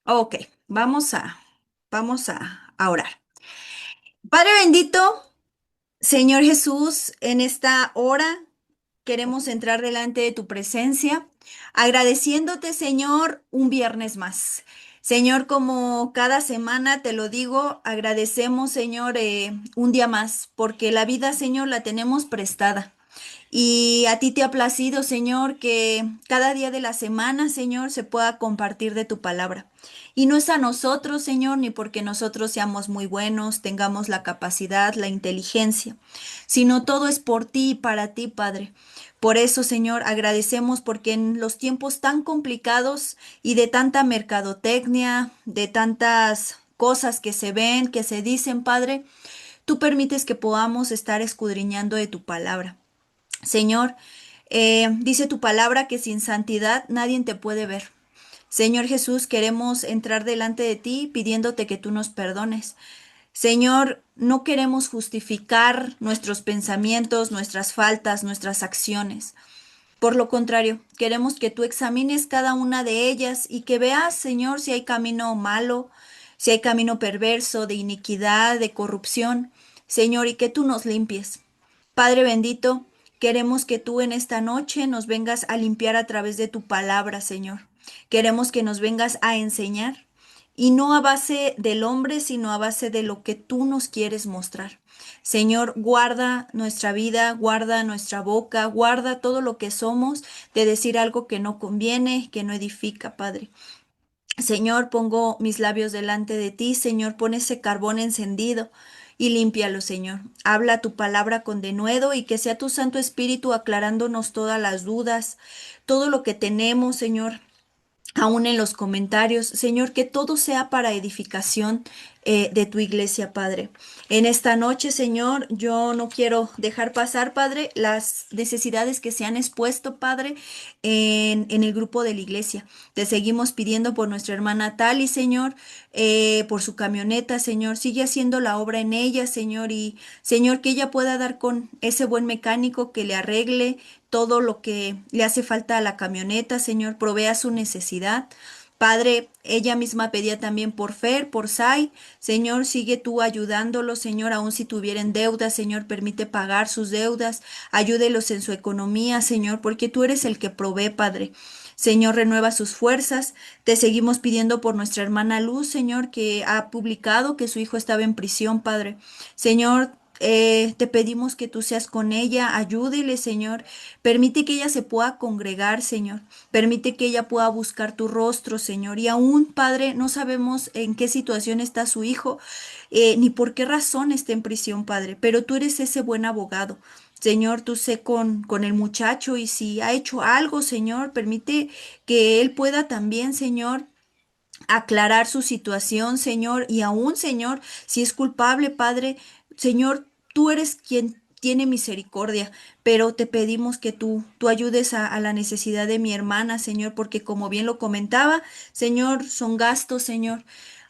Ok, vamos a orar. Padre bendito, Señor Jesús, en esta hora queremos entrar delante de tu presencia, agradeciéndote, Señor, un viernes más. Señor, como cada semana te lo digo, agradecemos, Señor, un día más, porque la vida, Señor, la tenemos prestada. Y a ti te ha placido, Señor, que cada día de la semana, Señor, se pueda compartir de tu palabra. Y no es a nosotros, Señor, ni porque nosotros seamos muy buenos, tengamos la capacidad, la inteligencia, sino todo es por ti y para ti, Padre. Por eso, Señor, agradecemos porque en los tiempos tan complicados y de tanta mercadotecnia, de tantas cosas que se ven, que se dicen, Padre, tú permites que podamos estar escudriñando de tu palabra. Señor, dice tu palabra que sin santidad nadie te puede ver. Señor Jesús, queremos entrar delante de ti pidiéndote que tú nos perdones. Señor, no queremos justificar nuestros pensamientos, nuestras faltas, nuestras acciones. Por lo contrario, queremos que tú examines cada una de ellas y que veas, Señor, si hay camino malo, si hay camino perverso, de iniquidad, de corrupción, Señor, y que tú nos limpies. Padre bendito, queremos que tú en esta noche nos vengas a limpiar a través de tu palabra, Señor. Queremos que nos vengas a enseñar y no a base del hombre, sino a base de lo que tú nos quieres mostrar. Señor, guarda nuestra vida, guarda nuestra boca, guarda todo lo que somos de decir algo que no conviene, que no edifica, Padre. Señor, pongo mis labios delante de ti, Señor, pon ese carbón encendido y límpialo, Señor. Habla tu palabra con denuedo y que sea tu Santo Espíritu aclarándonos todas las dudas, todo lo que tenemos, Señor, aún en los comentarios. Señor, que todo sea para edificación de tu iglesia, Padre. En esta noche, Señor, yo no quiero dejar pasar, Padre, las necesidades que se han expuesto, Padre, en el grupo de la iglesia. Te seguimos pidiendo por nuestra hermana Tali, Señor, por su camioneta, Señor. Sigue haciendo la obra en ella, Señor, y Señor, que ella pueda dar con ese buen mecánico que le arregle todo lo que le hace falta a la camioneta, Señor, provea su necesidad. Padre, ella misma pedía también por Fer, por Sai. Señor, sigue tú ayudándolo, Señor, aun si tuvieran deudas, Señor, permite pagar sus deudas. Ayúdelos en su economía, Señor, porque tú eres el que provee, Padre. Señor, renueva sus fuerzas. Te seguimos pidiendo por nuestra hermana Luz, Señor, que ha publicado que su hijo estaba en prisión, Padre. Señor, te pedimos que tú seas con ella, ayúdele, Señor. Permite que ella se pueda congregar, Señor. Permite que ella pueda buscar tu rostro, Señor. Y aún, Padre, no sabemos en qué situación está su hijo, ni por qué razón está en prisión, Padre, pero tú eres ese buen abogado. Señor, tú sé con el muchacho y si ha hecho algo, Señor, permite que él pueda también, Señor, aclarar su situación, Señor, y aún, Señor, si es culpable, Padre, Señor, tú eres quien tiene misericordia, pero te pedimos que tú ayudes a la necesidad de mi hermana, Señor, porque como bien lo comentaba, Señor, son gastos, Señor.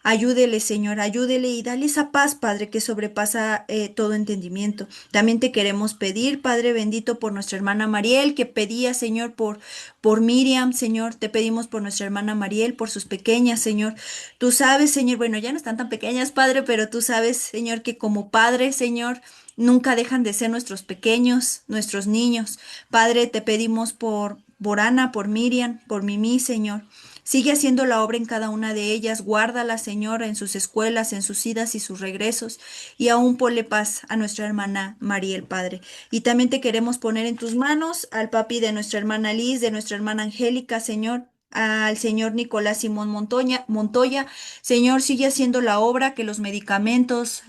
Ayúdele, Señor, ayúdele y dale esa paz, Padre, que sobrepasa todo entendimiento. También te queremos pedir, Padre bendito, por nuestra hermana Mariel, que pedía, Señor, por Miriam, Señor, te pedimos por nuestra hermana Mariel, por sus pequeñas, Señor. Tú sabes, Señor, bueno, ya no están tan pequeñas, Padre, pero tú sabes, Señor, que como Padre, Señor, nunca dejan de ser nuestros pequeños, nuestros niños. Padre, te pedimos por Ana, por Miriam, por Mimi, Señor. Sigue haciendo la obra en cada una de ellas, guárdala, Señor, en sus escuelas, en sus idas y sus regresos, y aún ponle paz a nuestra hermana Mariel, Padre. Y también te queremos poner en tus manos al papi de nuestra hermana Liz, de nuestra hermana Angélica, Señor, al señor Nicolás Simón Montoya. Señor, sigue haciendo la obra, que los medicamentos,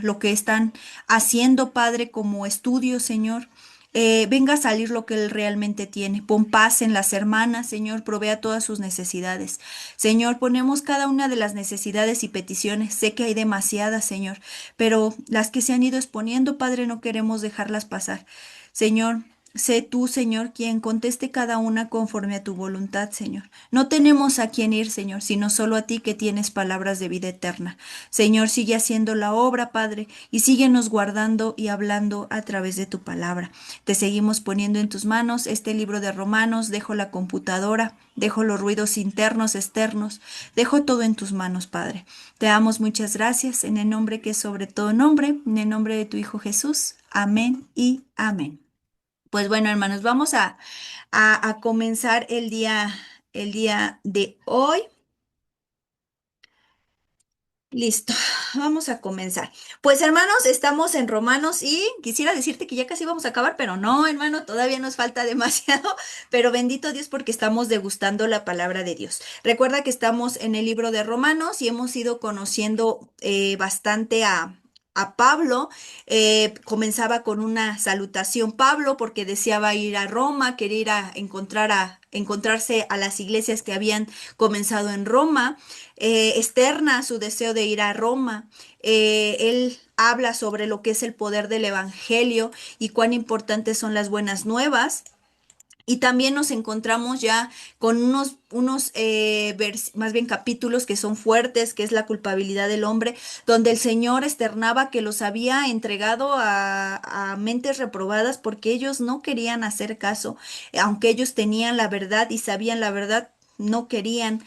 lo que están haciendo, Padre, como estudio, Señor, venga a salir lo que Él realmente tiene. Pon paz en las hermanas, Señor, provea todas sus necesidades. Señor, ponemos cada una de las necesidades y peticiones. Sé que hay demasiadas, Señor, pero las que se han ido exponiendo, Padre, no queremos dejarlas pasar. Señor, Sé tú, Señor, quien conteste cada una conforme a tu voluntad, Señor. No tenemos a quién ir, Señor, sino solo a ti que tienes palabras de vida eterna. Señor, sigue haciendo la obra, Padre, y síguenos guardando y hablando a través de tu palabra. Te seguimos poniendo en tus manos este libro de Romanos, dejo la computadora, dejo los ruidos internos, externos, dejo todo en tus manos, Padre. Te damos muchas gracias en el nombre que es sobre todo nombre, en el nombre de tu Hijo Jesús. Amén y amén. Pues bueno, hermanos, vamos a comenzar el día de hoy. Listo, vamos a comenzar. Pues hermanos, estamos en Romanos y quisiera decirte que ya casi vamos a acabar, pero no, hermano, todavía nos falta demasiado, pero bendito Dios porque estamos degustando la palabra de Dios. Recuerda que estamos en el libro de Romanos y hemos ido conociendo bastante a Pablo. Comenzaba con una salutación Pablo porque deseaba ir a Roma, quería ir a encontrarse a las iglesias que habían comenzado en Roma, externa su deseo de ir a Roma. Él habla sobre lo que es el poder del Evangelio y cuán importantes son las buenas nuevas. Y también nos encontramos ya con más bien capítulos que son fuertes, que es la culpabilidad del hombre, donde el Señor externaba que los había entregado a mentes reprobadas porque ellos no querían hacer caso, aunque ellos tenían la verdad y sabían la verdad, no querían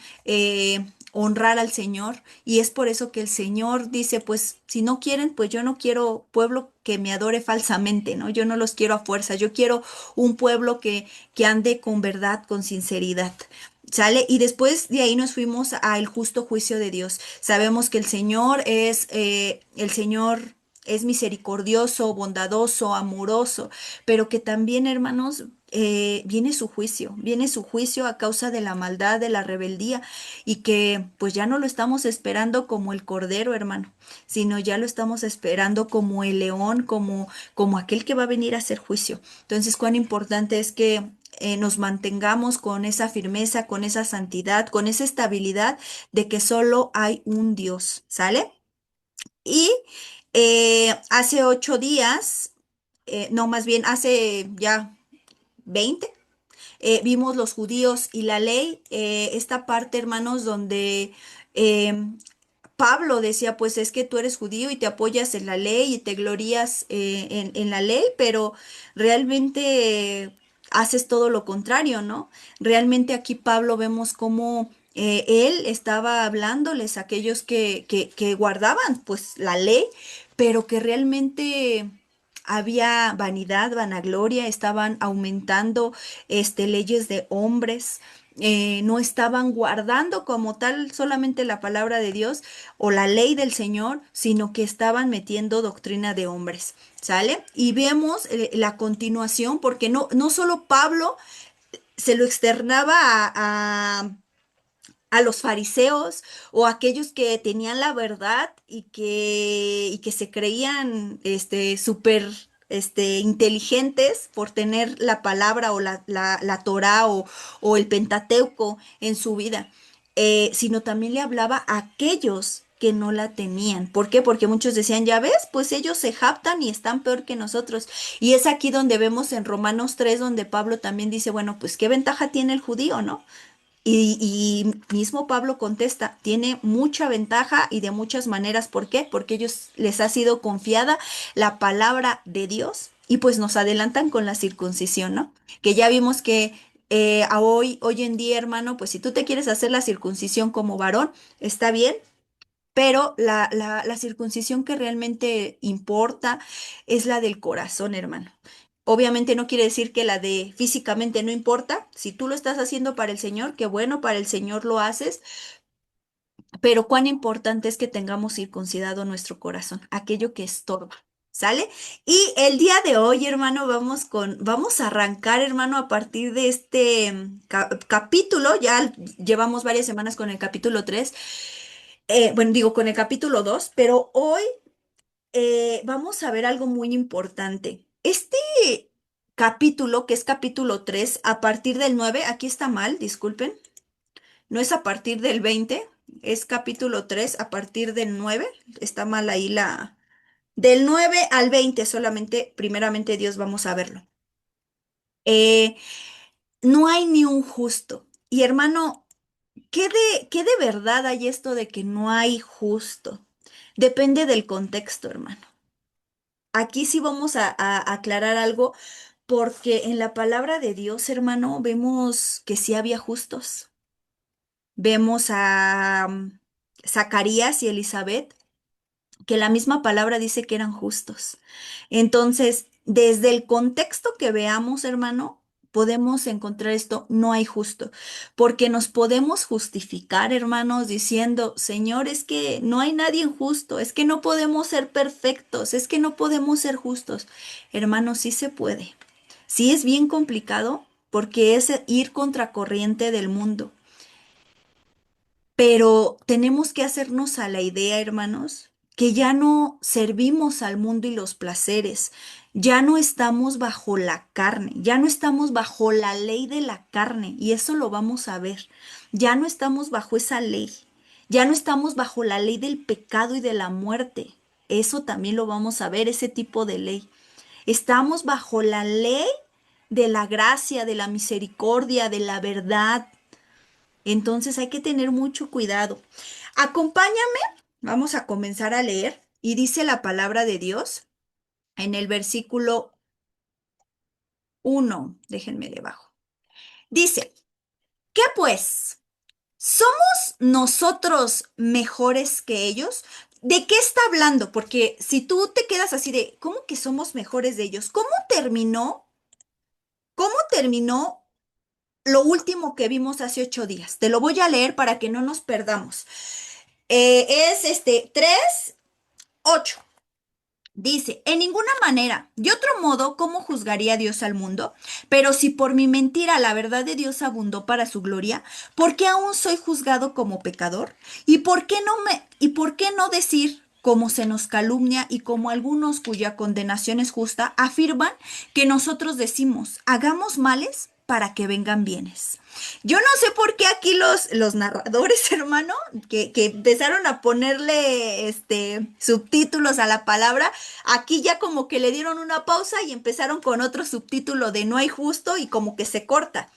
honrar al Señor. Y es por eso que el Señor dice, pues si no quieren, pues yo no quiero pueblo que me adore falsamente, ¿no? Yo no los quiero a fuerza, yo quiero un pueblo que ande con verdad, con sinceridad. ¿Sale? Y después de ahí nos fuimos al justo juicio de Dios. Sabemos que el Señor es misericordioso, bondadoso, amoroso, pero que también, hermanos, viene su juicio a causa de la maldad, de la rebeldía, y que pues ya no lo estamos esperando como el cordero, hermano, sino ya lo estamos esperando como el león, como aquel que va a venir a hacer juicio. Entonces, cuán importante es que nos mantengamos con esa firmeza, con esa santidad, con esa estabilidad de que solo hay un Dios, ¿sale? Y hace 8 días, no, más bien hace ya 20, vimos los judíos y la ley, esta parte, hermanos, donde Pablo decía, pues es que tú eres judío y te apoyas en la ley y te glorías en la ley, pero realmente haces todo lo contrario, ¿no? Realmente aquí Pablo vemos cómo él estaba hablándoles a aquellos que guardaban pues la ley, pero que realmente había vanidad, vanagloria, estaban aumentando leyes de hombres, no estaban guardando como tal solamente la palabra de Dios o la ley del Señor, sino que estaban metiendo doctrina de hombres, ¿sale? Y vemos la continuación, porque no solo Pablo se lo externaba a los fariseos o aquellos que tenían la verdad y que se creían súper inteligentes por tener la palabra o la Torá o el Pentateuco en su vida, sino también le hablaba a aquellos que no la tenían. ¿Por qué? Porque muchos decían, ya ves, pues ellos se jactan y están peor que nosotros. Y es aquí donde vemos en Romanos 3 donde Pablo también dice, bueno, pues qué ventaja tiene el judío, ¿no? Y mismo Pablo contesta, tiene mucha ventaja y de muchas maneras. ¿Por qué? Porque ellos les ha sido confiada la palabra de Dios y pues nos adelantan con la circuncisión, ¿no? Que ya vimos que hoy en día, hermano, pues si tú te quieres hacer la circuncisión como varón, está bien, pero la circuncisión que realmente importa es la del corazón, hermano. Obviamente no quiere decir que la de físicamente no importa. Si tú lo estás haciendo para el Señor, qué bueno, para el Señor lo haces, pero cuán importante es que tengamos circuncidado nuestro corazón, aquello que estorba. ¿Sale? Y el día de hoy, hermano, vamos a arrancar, hermano, a partir de este capítulo. Ya llevamos varias semanas con el capítulo 3. Bueno, digo, con el capítulo 2, pero hoy vamos a ver algo muy importante. Este capítulo, que es capítulo 3 a partir del 9, aquí está mal, disculpen, no es a partir del 20, es capítulo 3 a partir del 9, está mal ahí del 9 al 20 solamente, primeramente Dios, vamos a verlo. Eh, no hay ni un justo. Y hermano, qué de verdad hay esto de que no hay justo? Depende del contexto, hermano. Aquí sí vamos a aclarar algo, porque en la palabra de Dios, hermano, vemos que sí había justos. Vemos a Zacarías y Elizabeth, que la misma palabra dice que eran justos. Entonces, desde el contexto que veamos, hermano, podemos encontrar esto, no hay justo, porque nos podemos justificar, hermanos, diciendo, Señor, es que no hay nadie justo, es que no podemos ser perfectos, es que no podemos ser justos. Hermanos, sí se puede. Sí es bien complicado porque es ir contracorriente del mundo. Pero tenemos que hacernos a la idea, hermanos, que ya no servimos al mundo y los placeres, ya no estamos bajo la carne, ya no estamos bajo la ley de la carne, y eso lo vamos a ver. Ya no estamos bajo esa ley, ya no estamos bajo la ley del pecado y de la muerte. Eso también lo vamos a ver, ese tipo de ley. Estamos bajo la ley de la gracia, de la misericordia, de la verdad. Entonces hay que tener mucho cuidado. Acompáñame, vamos a comenzar a leer y dice la palabra de Dios en el versículo 1. Déjenme debajo. Dice, ¿qué pues? ¿Somos nosotros mejores que ellos? ¿De qué está hablando? Porque si tú te quedas así de, ¿cómo que somos mejores de ellos? terminó? ¿Cómo terminó lo último que vimos hace 8 días? Te lo voy a leer para que no nos perdamos. Es 3:8. Dice, en ninguna manera, de otro modo, ¿cómo juzgaría Dios al mundo? Pero si por mi mentira la verdad de Dios abundó para su gloria, ¿por qué aún soy juzgado como pecador? ¿Y por qué no decir, como se nos calumnia y como algunos cuya condenación es justa, afirman que nosotros decimos, hagamos males para que vengan bienes? Yo no sé por qué aquí los narradores, hermano, que empezaron a ponerle subtítulos a la palabra, aquí ya como que le dieron una pausa y empezaron con otro subtítulo de no hay justo y como que se corta.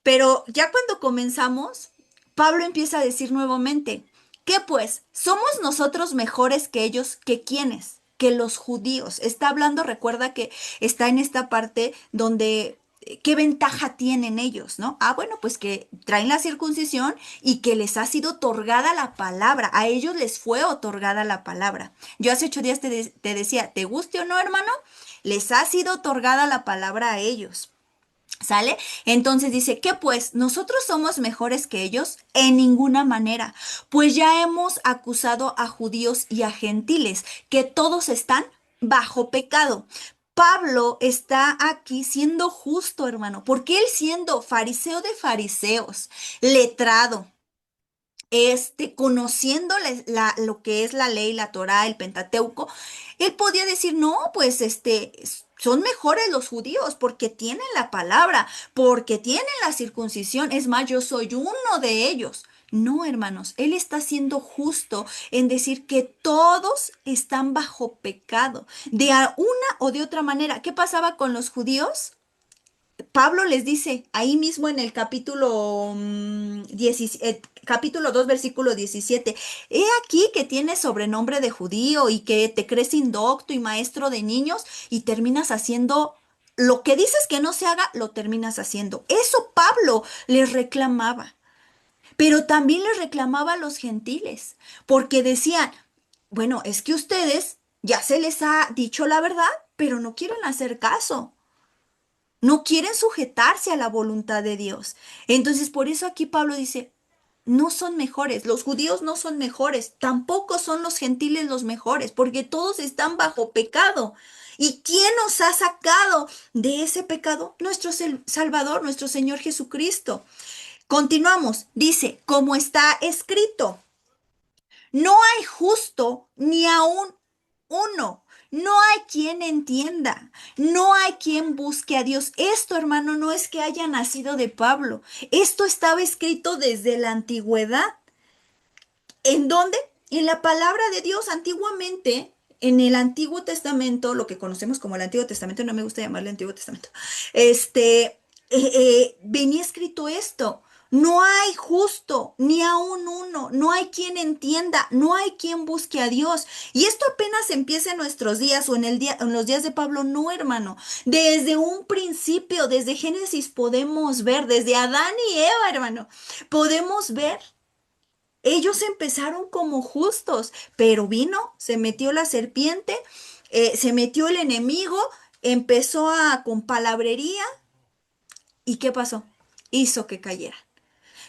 Pero ya cuando comenzamos, Pablo empieza a decir nuevamente, ¿qué pues? ¿Somos nosotros mejores que ellos? ¿Que quiénes? Que los judíos. Está hablando, recuerda que está en esta parte donde ¿qué ventaja tienen ellos, no? Ah, bueno, pues que traen la circuncisión y que les ha sido otorgada la palabra. A ellos les fue otorgada la palabra. Yo hace 8 días te decía, ¿te guste o no, hermano? Les ha sido otorgada la palabra a ellos. ¿Sale? Entonces dice, ¿qué pues? ¿Nosotros somos mejores que ellos? En ninguna manera, pues ya hemos acusado a judíos y a gentiles, que todos están bajo pecado. Pablo está aquí siendo justo, hermano, porque él siendo fariseo de fariseos, letrado, conociendo lo que es la ley, la Torá, el Pentateuco, él podía decir, no, pues son mejores los judíos porque tienen la palabra, porque tienen la circuncisión. Es más, yo soy uno de ellos. No, hermanos, él está siendo justo en decir que todos están bajo pecado, de una o de otra manera. ¿Qué pasaba con los judíos? Pablo les dice ahí mismo en el capítulo, 2, versículo 17, he aquí que tienes sobrenombre de judío y que te crees indocto y maestro de niños y terminas haciendo lo que dices que no se haga, lo terminas haciendo. Eso Pablo les reclamaba, pero también les reclamaba a los gentiles, porque decían, bueno, es que ustedes ya se les ha dicho la verdad, pero no quieren hacer caso. No quieren sujetarse a la voluntad de Dios. Entonces, por eso aquí Pablo dice, no son mejores, los judíos no son mejores, tampoco son los gentiles los mejores, porque todos están bajo pecado. ¿Y quién nos ha sacado de ese pecado? Nuestro Salvador, nuestro Señor Jesucristo. Continuamos, dice, como está escrito. No hay justo ni aún uno. No hay quien entienda. No hay quien busque a Dios. Esto, hermano, no es que haya nacido de Pablo. Esto estaba escrito desde la antigüedad. ¿En dónde? En la palabra de Dios antiguamente. en el Antiguo Testamento, lo que conocemos como el Antiguo Testamento, no me gusta llamarle Antiguo Testamento, venía escrito esto. No hay justo, ni aun uno, no hay quien entienda, no hay quien busque a Dios. Y esto apenas empieza en nuestros días o en los días de Pablo, no, hermano. Desde un principio, desde Génesis podemos ver, desde Adán y Eva, hermano, podemos ver. Ellos empezaron como justos, pero vino, se metió la serpiente, se metió el enemigo, empezó con palabrería y ¿qué pasó? Hizo que cayera.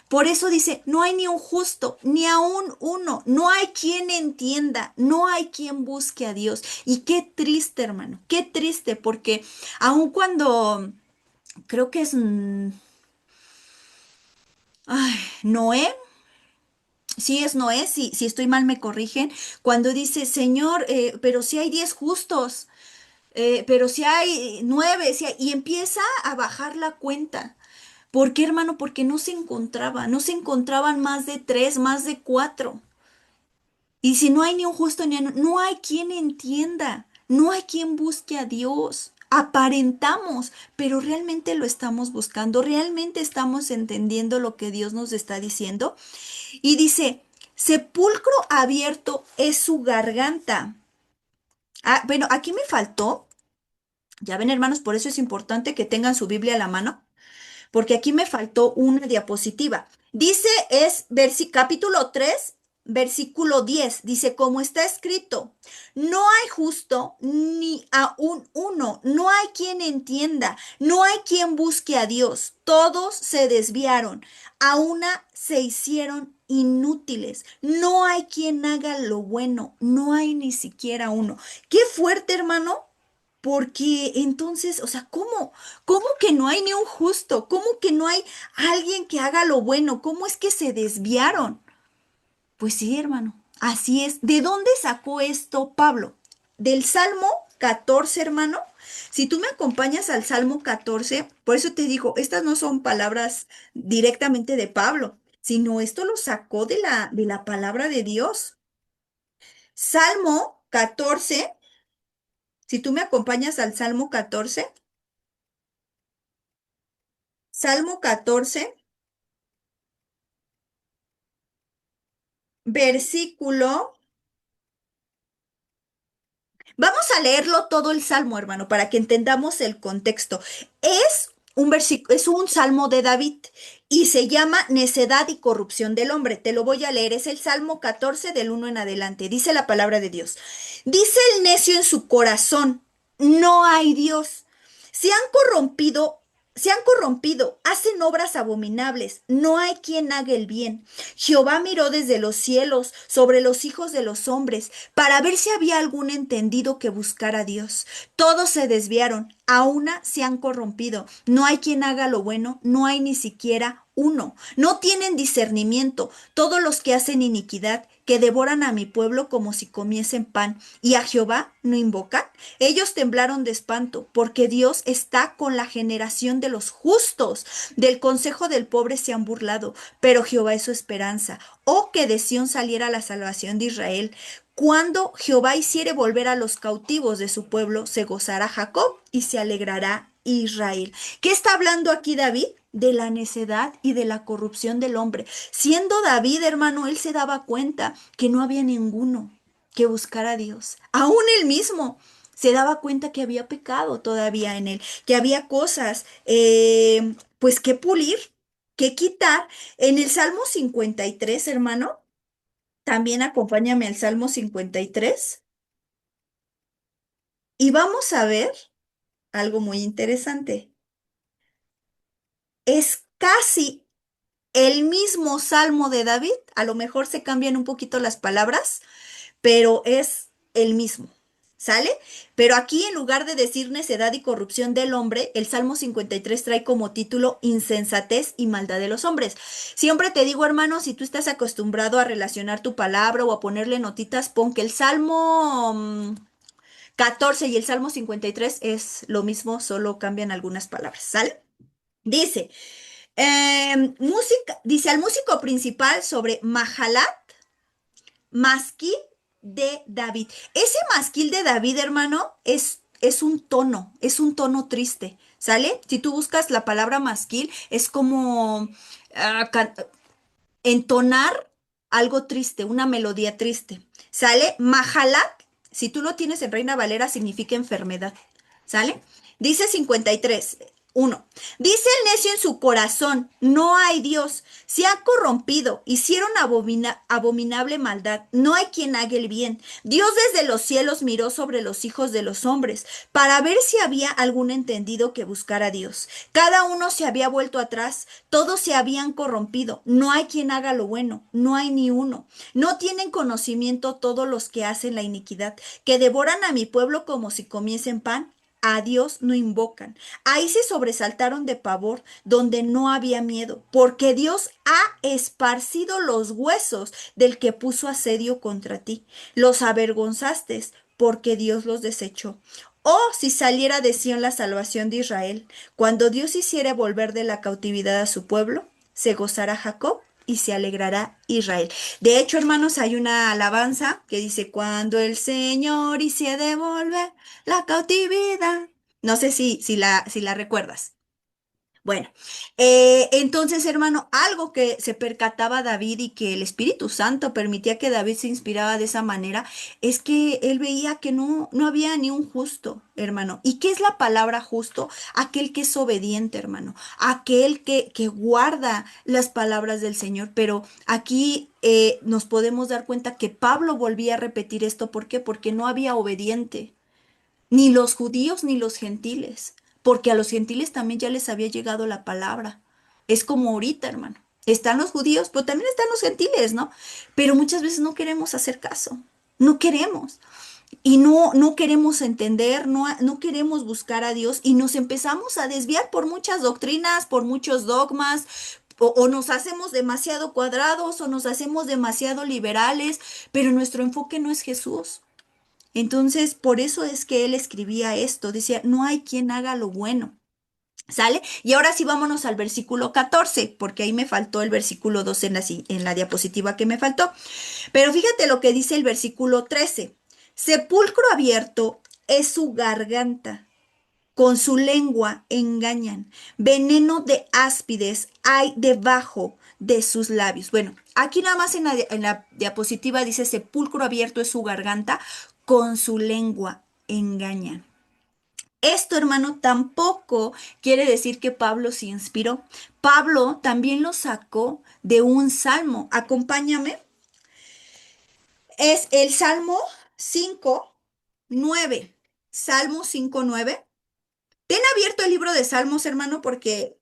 Por eso dice, no hay ni un justo, ni aún uno, no hay quien entienda, no hay quien busque a Dios. Y qué triste, hermano, qué triste, porque aun cuando creo que es Noé, sí es Noé, si estoy mal me corrigen, cuando dice, Señor, pero si hay 10 justos, pero si hay 9, y empieza a bajar la cuenta. ¿Por qué, hermano? Porque no se encontraban más de 3, más de 4. Y si no hay ni un justo ni no hay quien entienda, no hay quien busque a Dios. Aparentamos, pero realmente lo estamos buscando, realmente estamos entendiendo lo que Dios nos está diciendo. Y dice, sepulcro abierto es su garganta. Ah, bueno, aquí me faltó, ya ven hermanos, por eso es importante que tengan su Biblia a la mano, porque aquí me faltó una diapositiva. Dice, capítulo 3 versículo 10 dice, como está escrito, no hay justo ni aun uno, no hay quien entienda, no hay quien busque a Dios, todos se desviaron, a una se hicieron inútiles, no hay quien haga lo bueno, no hay ni siquiera uno. Qué fuerte, hermano. Porque entonces, o sea, ¿cómo que no hay ni un justo? ¿Cómo que no hay alguien que haga lo bueno? ¿Cómo es que se desviaron? Pues sí, hermano, así es. ¿De dónde sacó esto Pablo? Del Salmo 14, hermano. Si tú me acompañas al Salmo 14, por eso te digo, estas no son palabras directamente de Pablo, sino esto lo sacó de la palabra de Dios. Salmo 14, si tú me acompañas al Salmo 14. Salmo 14, versículo. Vamos a leerlo todo el salmo, hermano, para que entendamos el contexto. Es un salmo de David y se llama Necedad y corrupción del hombre. Te lo voy a leer. Es el Salmo 14 del 1 en adelante. Dice la palabra de Dios. Dice el necio en su corazón, no hay Dios. Se han corrompido, se han corrompido, hacen obras abominables, no hay quien haga el bien. Jehová miró desde los cielos sobre los hijos de los hombres para ver si había algún entendido que buscara a Dios. Todos se desviaron, a una se han corrompido. No hay quien haga lo bueno, no hay ni siquiera uno. No tienen discernimiento. Todos los que hacen iniquidad, que devoran a mi pueblo como si comiesen pan, y a Jehová no invocan. Ellos temblaron de espanto, porque Dios está con la generación de los justos. Del consejo del pobre se han burlado, pero Jehová es su esperanza. Oh, que de Sión saliera la salvación de Israel. Cuando Jehová hiciere volver a los cautivos de su pueblo, se gozará Jacob y se alegrará Israel. ¿Qué está hablando aquí David? De la necedad y de la corrupción del hombre. Siendo David, hermano, él se daba cuenta que no había ninguno que buscara a Dios. Aún él mismo se daba cuenta que había pecado todavía en él, que había cosas, pues, que pulir, que quitar. En el Salmo 53, hermano, también acompáñame al Salmo 53 y vamos a ver algo muy interesante. Es casi el mismo Salmo de David, a lo mejor se cambian un poquito las palabras, pero es el mismo. ¿Sale? Pero aquí en lugar de decir necedad y corrupción del hombre, el Salmo 53 trae como título insensatez y maldad de los hombres. Siempre te digo, hermano, si tú estás acostumbrado a relacionar tu palabra o a ponerle notitas, pon que el Salmo 14 y el Salmo 53 es lo mismo, solo cambian algunas palabras. ¿Sale? Dice, dice al músico principal sobre Mahalat, Masquí de David. Ese masquil de David, hermano, es un tono triste, ¿sale? Si tú buscas la palabra masquil, es como ah, can- entonar algo triste, una melodía triste, ¿sale? Mahalak, si tú lo tienes en Reina Valera, significa enfermedad, ¿sale? Dice 53. 1. Dice el necio en su corazón, no hay Dios, se ha corrompido, hicieron abominable maldad, no hay quien haga el bien. Dios desde los cielos miró sobre los hijos de los hombres para ver si había algún entendido que buscara a Dios. Cada uno se había vuelto atrás, todos se habían corrompido, no hay quien haga lo bueno, no hay ni uno. No tienen conocimiento todos los que hacen la iniquidad, que devoran a mi pueblo como si comiesen pan. A Dios no invocan. Ahí se sobresaltaron de pavor, donde no había miedo, porque Dios ha esparcido los huesos del que puso asedio contra ti. Los avergonzaste, porque Dios los desechó. Oh, si saliera de Sión la salvación de Israel, cuando Dios hiciere volver de la cautividad a su pueblo, se gozará Jacob y se alegrará Israel. De hecho, hermanos, hay una alabanza que dice, cuando el Señor hiciere volver la cautividad. No sé si la recuerdas. Bueno, entonces, hermano, algo que se percataba David y que el Espíritu Santo permitía que David se inspiraba de esa manera, es que él veía que no había ni un justo, hermano. ¿Y qué es la palabra justo? Aquel que es obediente, hermano. Aquel que guarda las palabras del Señor. Pero aquí nos podemos dar cuenta que Pablo volvía a repetir esto. ¿Por qué? Porque no había obediente ni los judíos ni los gentiles, porque a los gentiles también ya les había llegado la palabra. Es como ahorita, hermano. Están los judíos, pero también están los gentiles, ¿no? Pero muchas veces no queremos hacer caso, no queremos. Y no queremos entender, no queremos buscar a Dios y nos empezamos a desviar por muchas doctrinas, por muchos dogmas, o nos hacemos demasiado cuadrados o nos hacemos demasiado liberales, pero nuestro enfoque no es Jesús. Entonces, por eso es que él escribía esto, decía, no hay quien haga lo bueno. ¿Sale? Y ahora sí vámonos al versículo 14, porque ahí me faltó el versículo 12 en la diapositiva que me faltó. Pero fíjate lo que dice el versículo 13. Sepulcro abierto es su garganta, con su lengua engañan. Veneno de áspides hay debajo de sus labios. Bueno, aquí nada más en la diapositiva dice sepulcro abierto es su garganta, con su lengua engañan. Esto, hermano, tampoco quiere decir que Pablo se inspiró. Pablo también lo sacó de un salmo. Acompáñame. Es el Salmo 5:9. Salmo 5:9. Ten abierto el libro de Salmos, hermano, porque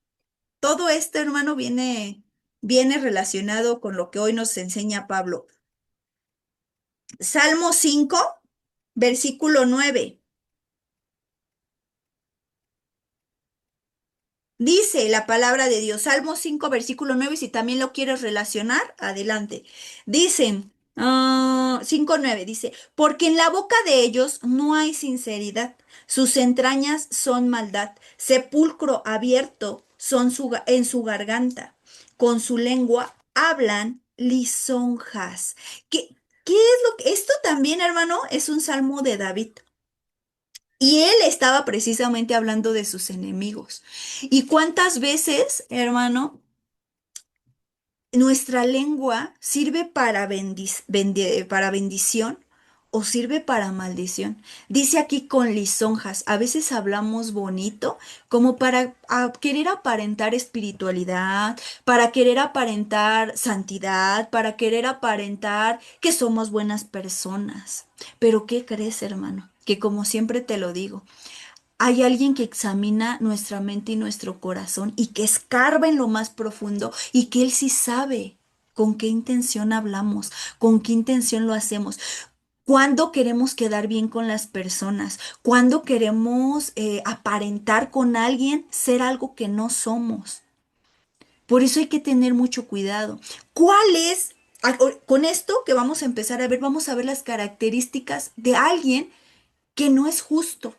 todo esto, hermano, viene relacionado con lo que hoy nos enseña Pablo. Salmo 5, versículo 9. Dice la palabra de Dios, Salmo 5, versículo 9. Si también lo quieres relacionar, adelante. Dicen, 5:9, dice, porque en la boca de ellos no hay sinceridad, sus entrañas son maldad, sepulcro abierto son en su garganta, con su lengua hablan lisonjas. ¿Qué es lo que? Esto también, hermano, es un salmo de David. Y él estaba precisamente hablando de sus enemigos. ¿Y cuántas veces, hermano, nuestra lengua sirve para bendición o sirve para maldición? Dice aquí con lisonjas. A veces hablamos bonito como para querer aparentar espiritualidad, para querer aparentar santidad, para querer aparentar que somos buenas personas. Pero ¿qué crees, hermano? Que como siempre te lo digo, hay alguien que examina nuestra mente y nuestro corazón y que escarba en lo más profundo y que Él sí sabe con qué intención hablamos, con qué intención lo hacemos, cuándo queremos quedar bien con las personas, cuándo queremos aparentar con alguien ser algo que no somos. Por eso hay que tener mucho cuidado. ¿Cuál es? Con esto que vamos a empezar a ver, vamos a ver las características de alguien que no es justo,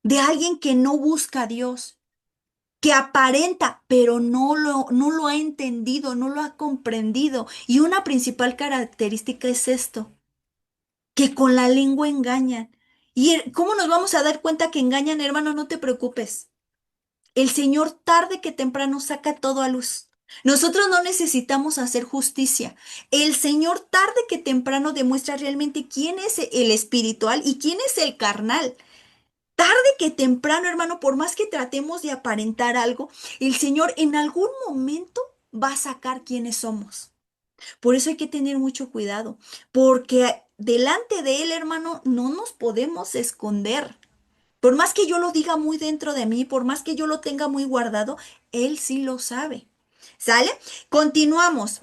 de alguien que no busca a Dios. que aparenta, pero no lo ha entendido, no lo ha comprendido. Y una principal característica es esto, que con la lengua engañan. ¿Y cómo nos vamos a dar cuenta que engañan, hermano? No te preocupes. El Señor tarde que temprano saca todo a luz. Nosotros no necesitamos hacer justicia. El Señor tarde que temprano demuestra realmente quién es el espiritual y quién es el carnal. Tarde que temprano, hermano, por más que tratemos de aparentar algo, el Señor en algún momento va a sacar quiénes somos. Por eso hay que tener mucho cuidado, porque delante de Él, hermano, no nos podemos esconder. Por más que yo lo diga muy dentro de mí, por más que yo lo tenga muy guardado, Él sí lo sabe. ¿Sale? Continuamos.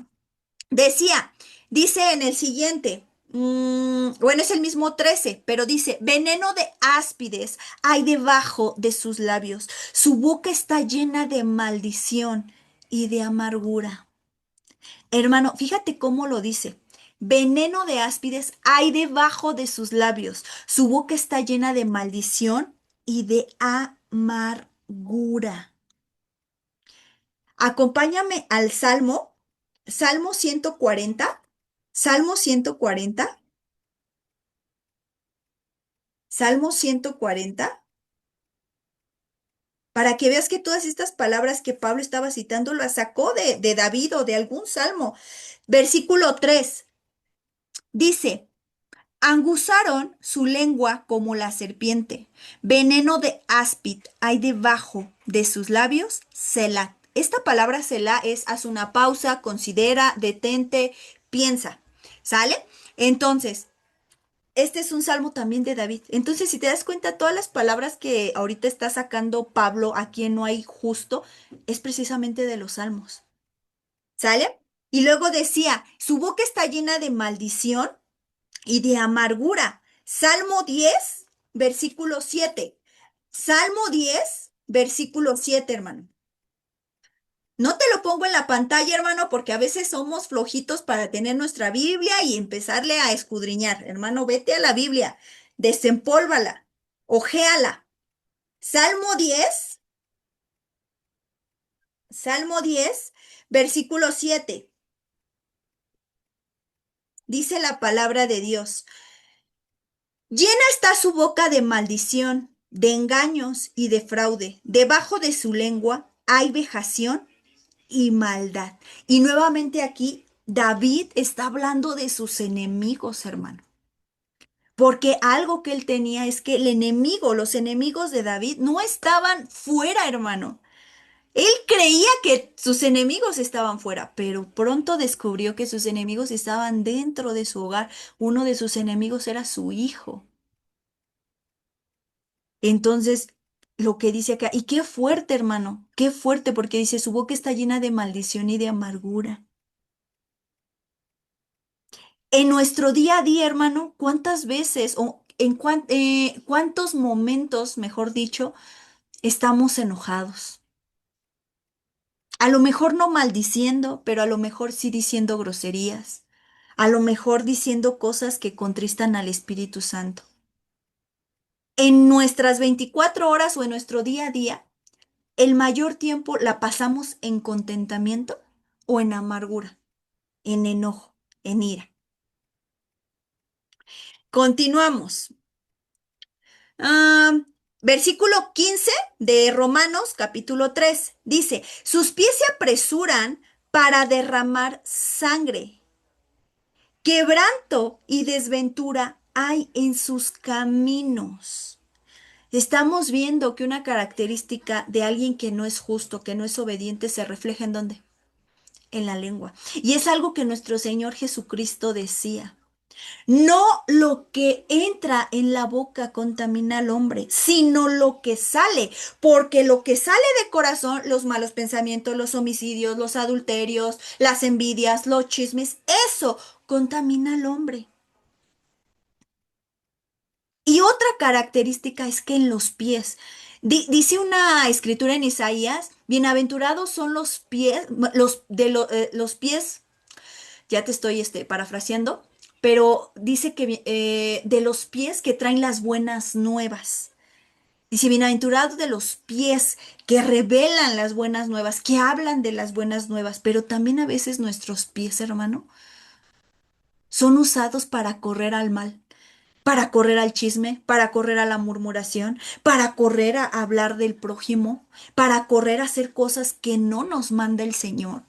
Decía, dice en el siguiente, bueno, es el mismo 13, pero dice, veneno de áspides hay debajo de sus labios. Su boca está llena de maldición y de amargura. Hermano, fíjate cómo lo dice. Veneno de áspides hay debajo de sus labios. Su boca está llena de maldición y de amargura. Acompáñame al Salmo, Salmo 140, Salmo 140, Salmo 140, para que veas que todas estas palabras que Pablo estaba citando las sacó de David o de algún salmo. Versículo 3 dice, anguzaron su lengua como la serpiente, veneno de áspid hay debajo de sus labios, Selah. Esta palabra Selah es haz una pausa, considera, detente, piensa. ¿Sale? Entonces, este es un salmo también de David. Entonces, si te das cuenta, todas las palabras que ahorita está sacando Pablo, a quien no hay justo, es precisamente de los salmos. ¿Sale? Y luego decía, su boca está llena de maldición y de amargura. Salmo 10, versículo 7. Salmo 10, versículo 7, hermano. No te lo pongo en la pantalla, hermano, porque a veces somos flojitos para tener nuestra Biblia y empezarle a escudriñar. Hermano, vete a la Biblia, desempólvala, ojéala. Salmo 10, Salmo 10, versículo 7. Dice la palabra de Dios. Llena está su boca de maldición, de engaños y de fraude. Debajo de su lengua hay vejación y maldad. Y nuevamente aquí David está hablando de sus enemigos, hermano. Porque algo que él tenía es que el enemigo, los enemigos de David no estaban fuera, hermano. Él creía que sus enemigos estaban fuera, pero pronto descubrió que sus enemigos estaban dentro de su hogar. Uno de sus enemigos era su hijo. Entonces, lo que dice acá, y qué fuerte, hermano, qué fuerte, porque dice, su boca está llena de maldición y de amargura. En nuestro día a día, hermano, ¿cuántas veces o cuántos momentos, mejor dicho, estamos enojados? A lo mejor no maldiciendo, pero a lo mejor sí diciendo groserías. A lo mejor diciendo cosas que contristan al Espíritu Santo. En nuestras 24 horas o en nuestro día a día, el mayor tiempo la pasamos en contentamiento o en amargura, en enojo, en ira. Continuamos. Ah, versículo 15 de Romanos capítulo 3 dice, sus pies se apresuran para derramar sangre. Quebranto y desventura hay en sus caminos. Estamos viendo que una característica de alguien que no es justo, que no es obediente, se refleja en dónde? En la lengua. Y es algo que nuestro Señor Jesucristo decía. No lo que entra en la boca contamina al hombre, sino lo que sale, porque lo que sale de corazón, los malos pensamientos, los homicidios, los adulterios, las envidias, los chismes, eso contamina al hombre. Y otra característica es que en los pies, dice una escritura en Isaías, bienaventurados son los pies, los pies, ya te estoy parafraseando, pero dice que de los pies que traen las buenas nuevas. Dice, bienaventurado de los pies que revelan las buenas nuevas, que hablan de las buenas nuevas, pero también a veces nuestros pies, hermano, son usados para correr al mal, para correr al chisme, para correr a la murmuración, para correr a hablar del prójimo, para correr a hacer cosas que no nos manda el Señor.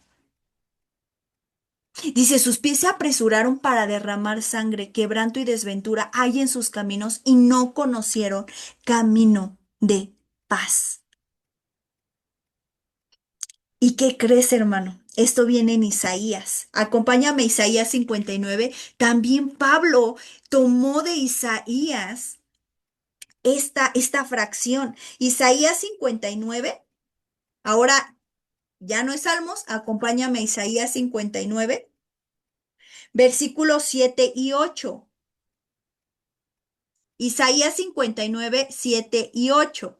Dice, sus pies se apresuraron para derramar sangre, quebranto y desventura hay en sus caminos y no conocieron camino de paz. ¿Y qué crees, hermano? Esto viene en Isaías. Acompáñame a Isaías 59. También Pablo tomó de Isaías esta fracción. Isaías 59. Ahora ya no es Salmos. Acompáñame a Isaías 59, versículos 7 y 8. Isaías 59, 7 y 8.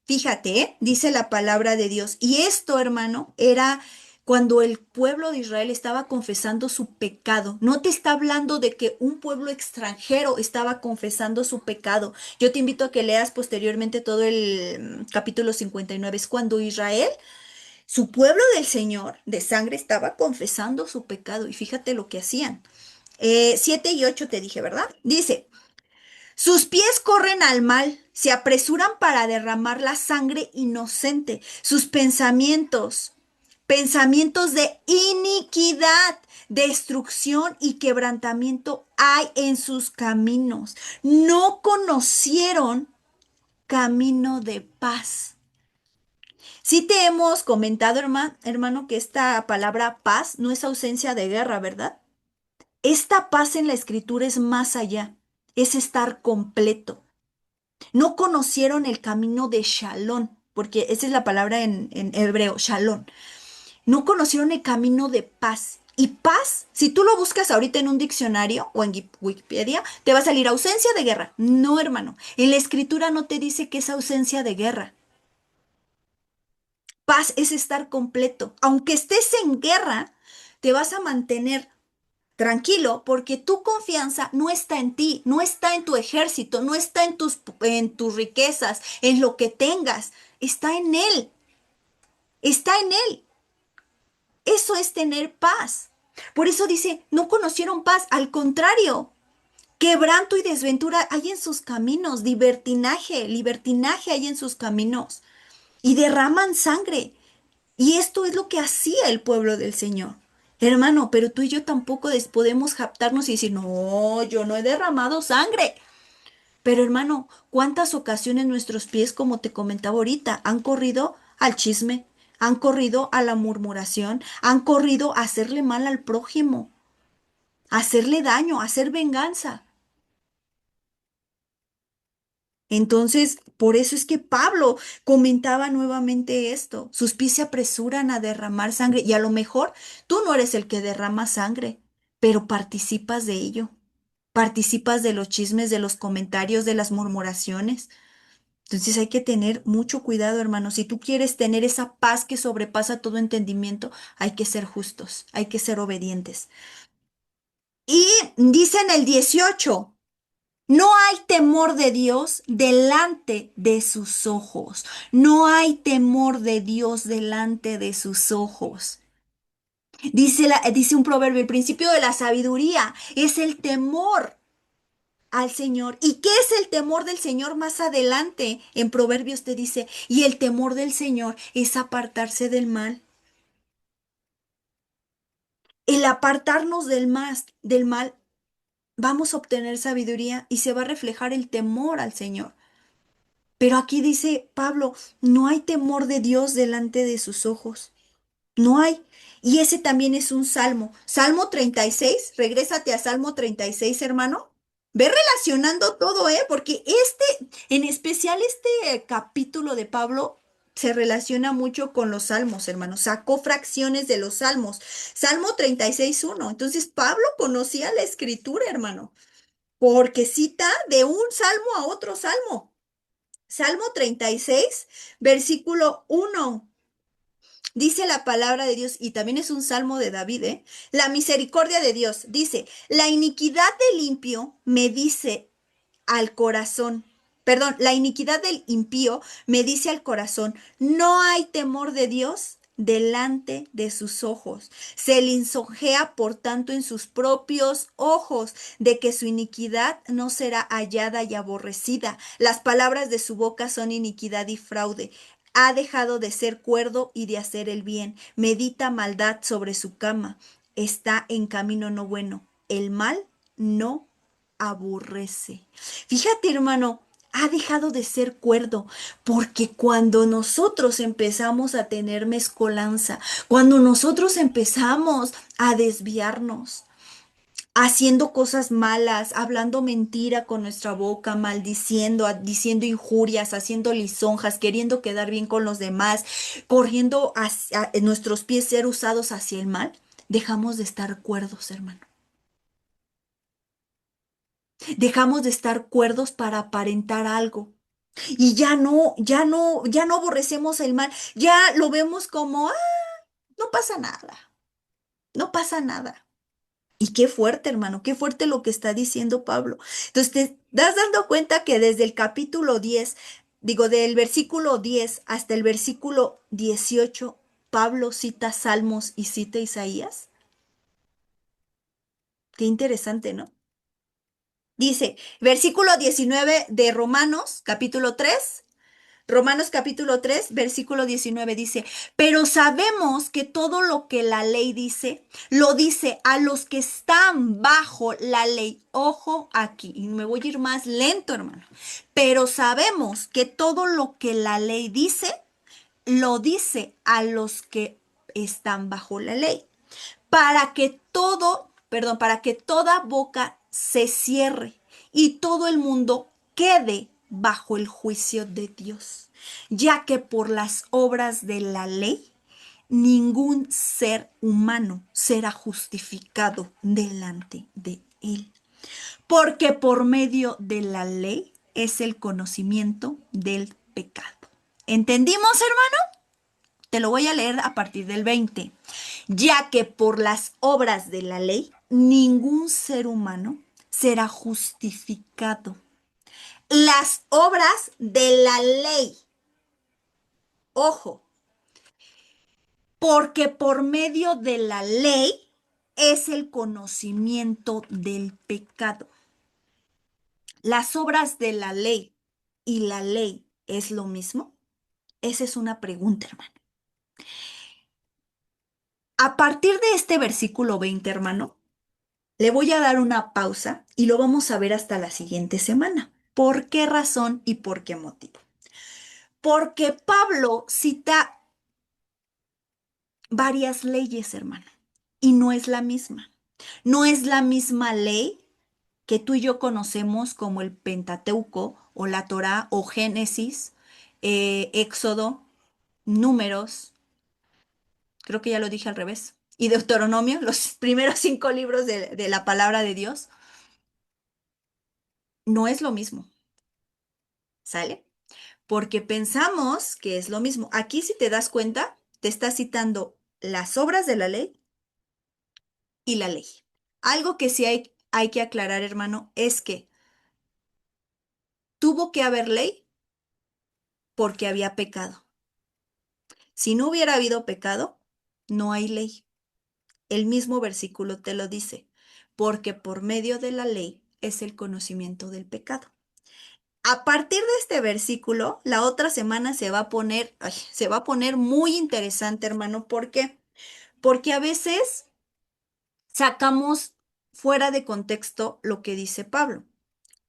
Fíjate, ¿eh? Dice la palabra de Dios. Y esto, hermano, era cuando el pueblo de Israel estaba confesando su pecado. No te está hablando de que un pueblo extranjero estaba confesando su pecado. Yo te invito a que leas posteriormente todo el capítulo 59. Es cuando Israel, su pueblo del Señor, de sangre, estaba confesando su pecado. Y fíjate lo que hacían. 7 y 8 te dije, ¿verdad? Dice. Sus pies corren al mal, se apresuran para derramar la sangre inocente. Sus pensamientos, pensamientos de iniquidad, destrucción y quebrantamiento hay en sus caminos. No conocieron camino de paz. Sí te hemos comentado, hermano, que esta palabra paz no es ausencia de guerra, ¿verdad? Esta paz en la escritura es más allá, es estar completo. No conocieron el camino de Shalom, porque esa es la palabra en hebreo, Shalom. No conocieron el camino de paz. Y paz, si tú lo buscas ahorita en un diccionario o en Wikipedia, te va a salir ausencia de guerra. No, hermano. En la escritura no te dice que es ausencia de guerra. Paz es estar completo. Aunque estés en guerra, te vas a mantener tranquilo, porque tu confianza no está en ti, no está en tu ejército, no está en tus riquezas, en lo que tengas, está en Él, está en Él. Eso es tener paz. Por eso dice, no conocieron paz, al contrario, quebranto y desventura hay en sus caminos, libertinaje hay en sus caminos, y derraman sangre. Y esto es lo que hacía el pueblo del Señor. Hermano, pero tú y yo tampoco podemos jactarnos y decir, no, yo no he derramado sangre. Pero hermano, ¿cuántas ocasiones nuestros pies, como te comentaba ahorita, han corrido al chisme, han corrido a la murmuración, han corrido a hacerle mal al prójimo, a hacerle daño, a hacer venganza? Entonces, por eso es que Pablo comentaba nuevamente esto. Sus pies se apresuran a derramar sangre y a lo mejor tú no eres el que derrama sangre, pero participas de ello. Participas de los chismes, de los comentarios, de las murmuraciones. Entonces hay que tener mucho cuidado, hermano. Si tú quieres tener esa paz que sobrepasa todo entendimiento, hay que ser justos, hay que ser obedientes. Y dice en el 18. No hay temor de Dios delante de sus ojos. No hay temor de Dios delante de sus ojos. Dice un proverbio, el principio de la sabiduría es el temor al Señor. ¿Y qué es el temor del Señor más adelante? En Proverbios te dice, y el temor del Señor es apartarse del mal. El apartarnos del mal, vamos a obtener sabiduría y se va a reflejar el temor al Señor. Pero aquí dice Pablo, no hay temor de Dios delante de sus ojos. No hay. Y ese también es un salmo. Salmo 36, regrésate a Salmo 36, hermano. Ve relacionando todo, ¿eh? Porque en especial este capítulo de Pablo se relaciona mucho con los salmos, hermano. Sacó fracciones de los salmos. Salmo 36, 1. Entonces Pablo conocía la escritura, hermano, porque cita de un salmo a otro salmo. Salmo 36, versículo 1. Dice la palabra de Dios, y también es un salmo de David, ¿eh? La misericordia de Dios. Dice, la iniquidad del limpio me dice al corazón, perdón, la iniquidad del impío me dice al corazón, no hay temor de Dios delante de sus ojos. Se lisonjea, por tanto, en sus propios ojos, de que su iniquidad no será hallada y aborrecida. Las palabras de su boca son iniquidad y fraude. Ha dejado de ser cuerdo y de hacer el bien. Medita maldad sobre su cama. Está en camino no bueno. El mal no aborrece. Fíjate, hermano, ha dejado de ser cuerdo, porque cuando nosotros empezamos a tener mezcolanza, cuando nosotros empezamos a desviarnos, haciendo cosas malas, hablando mentira con nuestra boca, maldiciendo, diciendo injurias, haciendo lisonjas, queriendo quedar bien con los demás, corriendo hacia nuestros pies ser usados hacia el mal, dejamos de estar cuerdos, hermano. Dejamos de estar cuerdos para aparentar algo. Y ya no aborrecemos el mal, ya lo vemos como, no pasa nada, no pasa nada. Y qué fuerte, hermano, qué fuerte lo que está diciendo Pablo. Entonces, te das dando cuenta que desde el capítulo 10, digo, del versículo 10 hasta el versículo 18, Pablo cita Salmos y cita Isaías. Qué interesante, ¿no? Dice, versículo 19 de Romanos, capítulo 3. Romanos capítulo 3 versículo 19 dice, pero sabemos que todo lo que la ley dice, lo dice a los que están bajo la ley. Ojo aquí, y me voy a ir más lento, hermano. Pero sabemos que todo lo que la ley dice, lo dice a los que están bajo la ley, para que todo, perdón, para que toda boca se cierre y todo el mundo quede bajo el juicio de Dios, ya que por las obras de la ley ningún ser humano será justificado delante de él, porque por medio de la ley es el conocimiento del pecado. ¿Entendimos, hermano? Te lo voy a leer a partir del 20. Ya que por las obras de la ley ningún ser humano será justificado. Las obras de la ley. Ojo, porque por medio de la ley es el conocimiento del pecado. Las obras de la ley y la ley es lo mismo. Esa es una pregunta, hermano. A partir de este versículo 20, hermano, le voy a dar una pausa y lo vamos a ver hasta la siguiente semana. ¿Por qué razón y por qué motivo? Porque Pablo cita varias leyes, hermano, y no es la misma. No es la misma ley que tú y yo conocemos como el Pentateuco o la Torá o Génesis, Éxodo, Números, creo que ya lo dije al revés, y Deuteronomio, los primeros 5 libros de la palabra de Dios. No es lo mismo, ¿sale? Porque pensamos que es lo mismo. Aquí, si te das cuenta, te está citando las obras de la ley y la ley. Algo que sí hay que aclarar, hermano, es que tuvo que haber ley porque había pecado. Si no hubiera habido pecado, no hay ley. El mismo versículo te lo dice, porque por medio de la ley es el conocimiento del pecado. A partir de este versículo, la otra semana se va a poner, ay, se va a poner muy interesante, hermano. ¿Por qué? Porque a veces sacamos fuera de contexto lo que dice Pablo.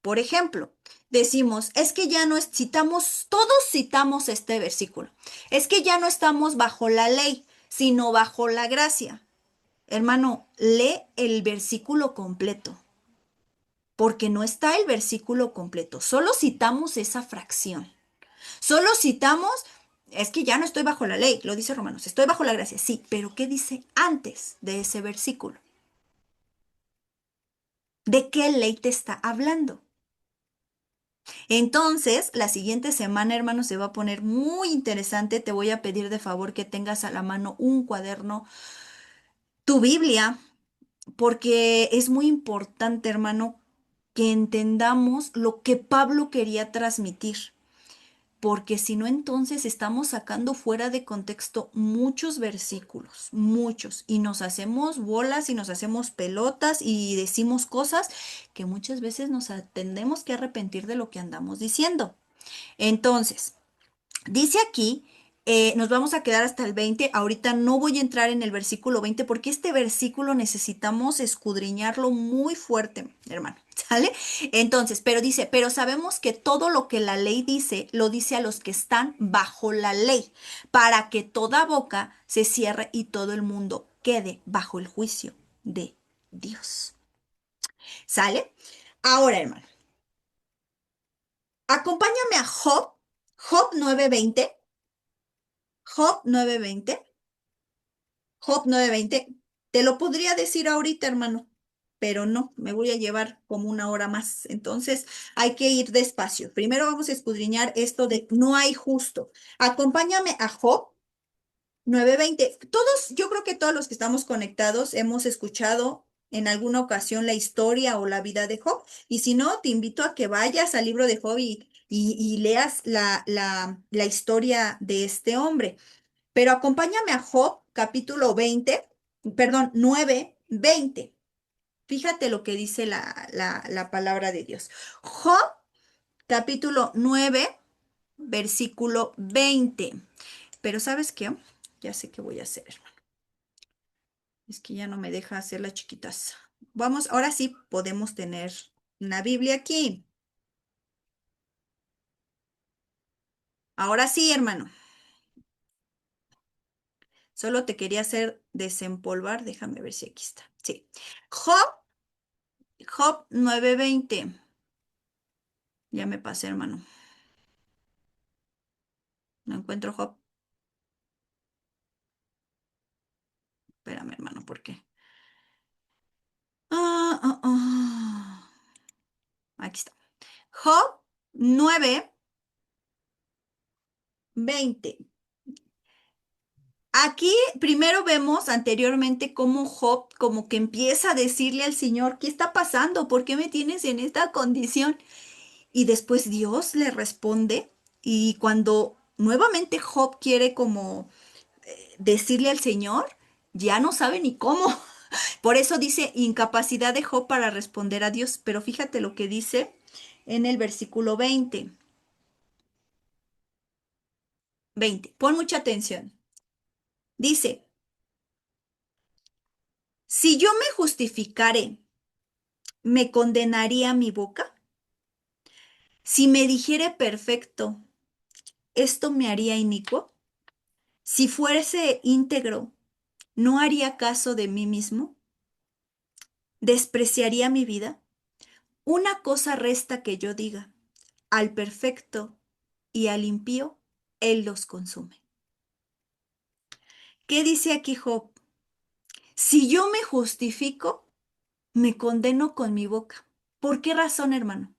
Por ejemplo, decimos, es que ya no citamos, todos citamos este versículo. Es que ya no estamos bajo la ley, sino bajo la gracia. Hermano, lee el versículo completo, porque no está el versículo completo. Solo citamos esa fracción. Solo citamos, es que ya no estoy bajo la ley, lo dice Romanos, estoy bajo la gracia, sí, pero ¿qué dice antes de ese versículo? ¿De qué ley te está hablando? Entonces, la siguiente semana, hermano, se va a poner muy interesante. Te voy a pedir de favor que tengas a la mano un cuaderno, tu Biblia, porque es muy importante, hermano, que entendamos lo que Pablo quería transmitir, porque si no, entonces estamos sacando fuera de contexto muchos versículos, muchos, y nos hacemos bolas y nos hacemos pelotas y decimos cosas que muchas veces tenemos que arrepentir de lo que andamos diciendo. Entonces, dice aquí, nos vamos a quedar hasta el 20. Ahorita no voy a entrar en el versículo 20 porque este versículo necesitamos escudriñarlo muy fuerte, hermano. ¿Sale? Entonces, pero dice, pero sabemos que todo lo que la ley dice, lo dice a los que están bajo la ley, para que toda boca se cierre y todo el mundo quede bajo el juicio de Dios. ¿Sale? Ahora, hermano, acompáñame a Job 9:20. Job 9:20. Job 9:20. Te lo podría decir ahorita, hermano, pero no, me voy a llevar como una hora más. Entonces hay que ir despacio. Primero vamos a escudriñar esto de no hay justo. Acompáñame a Job 9:20. Todos, yo creo que todos los que estamos conectados hemos escuchado en alguna ocasión la historia o la vida de Job. Y si no, te invito a que vayas al libro de Job y leas la historia de este hombre. Pero acompáñame a Job, capítulo 20, perdón, 9:20. Fíjate lo que dice la palabra de Dios. Job, capítulo 9, versículo 20. Pero ¿sabes qué? Ya sé qué voy a hacer, hermano. Es que ya no me deja hacer las chiquitas. Vamos, ahora sí podemos tener una Biblia aquí. Ahora sí, hermano. Solo te quería hacer desempolvar. Déjame ver si aquí está. Sí. Job, Job 9:20. Ya me pasé, hermano. No encuentro Job. Espérame, hermano, ¿por qué? Ah, ah, ah. Aquí está. Job 9:20. Aquí primero vemos anteriormente cómo Job como que empieza a decirle al Señor, ¿qué está pasando? ¿Por qué me tienes en esta condición? Y después Dios le responde y cuando nuevamente Job quiere como decirle al Señor, ya no sabe ni cómo. Por eso dice incapacidad de Job para responder a Dios. Pero fíjate lo que dice en el versículo 20. 20. Pon mucha atención. Dice, si yo me justificare, ¿me condenaría mi boca? Si me dijere perfecto, ¿esto me haría inicuo? Si fuese íntegro, ¿no haría caso de mí mismo? ¿Despreciaría mi vida? Una cosa resta que yo diga, al perfecto y al impío, él los consume. ¿Qué dice aquí Job? Si yo me justifico, me condeno con mi boca. ¿Por qué razón, hermano?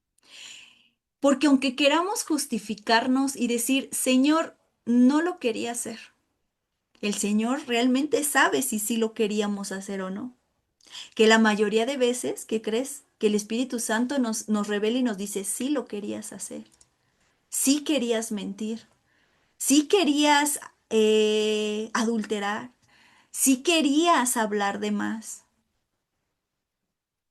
Porque aunque queramos justificarnos y decir, Señor, no lo quería hacer, el Señor realmente sabe si sí lo queríamos hacer o no. Que la mayoría de veces, ¿qué crees? Que el Espíritu Santo nos revela y nos dice, sí lo querías hacer, sí querías mentir, sí querías adulterar, sí querías hablar de más.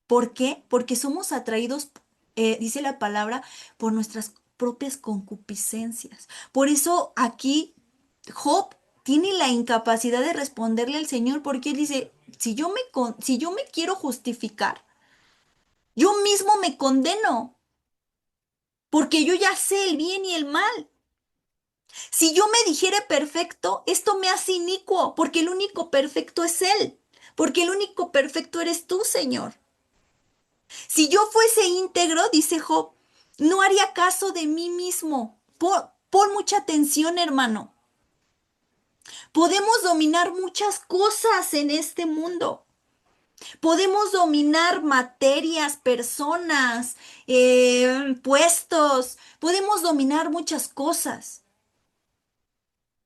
¿Por qué? Porque somos atraídos, dice la palabra, por nuestras propias concupiscencias. Por eso aquí Job tiene la incapacidad de responderle al Señor porque él dice, si yo me quiero justificar, yo mismo me condeno, porque yo ya sé el bien y el mal. Si yo me dijere perfecto, esto me hace inicuo, porque el único perfecto es Él, porque el único perfecto eres tú, Señor. Si yo fuese íntegro, dice Job, no haría caso de mí mismo. Pon mucha atención, hermano. Podemos dominar muchas cosas en este mundo. Podemos dominar materias, personas, puestos. Podemos dominar muchas cosas.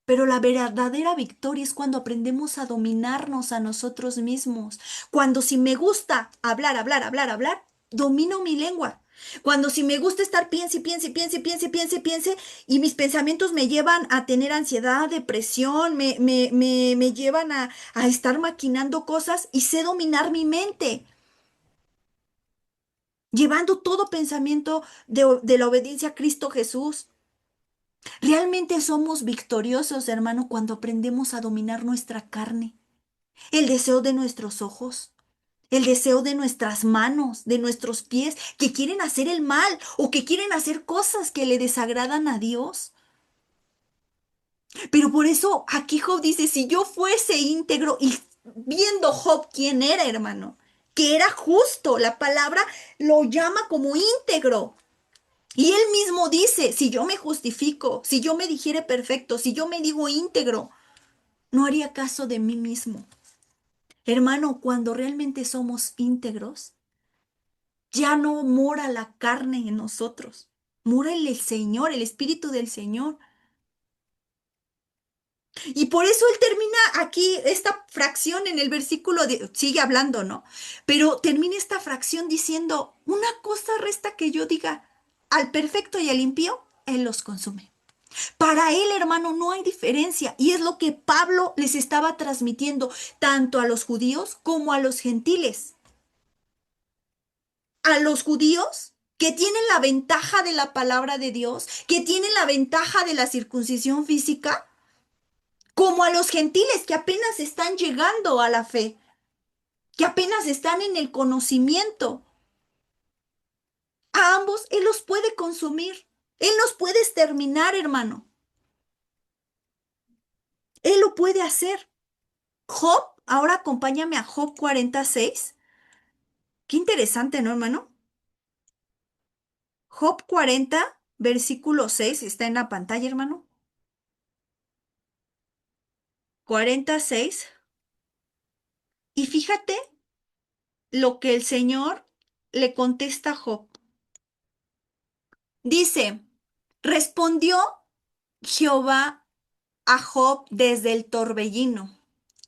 Pero la verdadera victoria es cuando aprendemos a dominarnos a nosotros mismos. Cuando si me gusta hablar, hablar, hablar, hablar, domino mi lengua. Cuando si me gusta estar piense, y piense, y piense, y piense, y piense, y piense, y mis pensamientos me llevan a tener ansiedad, depresión, me llevan a estar maquinando cosas y sé dominar mi mente, llevando todo pensamiento de la obediencia a Cristo Jesús. Realmente somos victoriosos, hermano, cuando aprendemos a dominar nuestra carne, el deseo de nuestros ojos, el deseo de nuestras manos, de nuestros pies, que quieren hacer el mal o que quieren hacer cosas que le desagradan a Dios. Pero por eso aquí Job dice, si yo fuese íntegro y viendo Job quién era, hermano, que era justo, la palabra lo llama como íntegro. Y él mismo dice, si yo me justifico, si yo me dijere perfecto, si yo me digo íntegro, no haría caso de mí mismo. Hermano, cuando realmente somos íntegros, ya no mora la carne en nosotros, mora el Señor, el Espíritu del Señor. Y por eso él termina aquí esta fracción en el versículo, sigue hablando, ¿no? Pero termina esta fracción diciendo, una cosa resta que yo diga, al perfecto y al impío, él los consume. Para él, hermano, no hay diferencia. Y es lo que Pablo les estaba transmitiendo tanto a los judíos como a los gentiles. A los judíos que tienen la ventaja de la palabra de Dios, que tienen la ventaja de la circuncisión física, como a los gentiles que apenas están llegando a la fe, que apenas están en el conocimiento. A ambos Él los puede consumir. Él los puede exterminar, hermano. Él lo puede hacer. Job, ahora acompáñame a Job 46. Qué interesante, ¿no, hermano? Job 40, versículo 6, está en la pantalla, hermano. 46. Y fíjate lo que el Señor le contesta a Job. Dice, respondió Jehová a Job desde el torbellino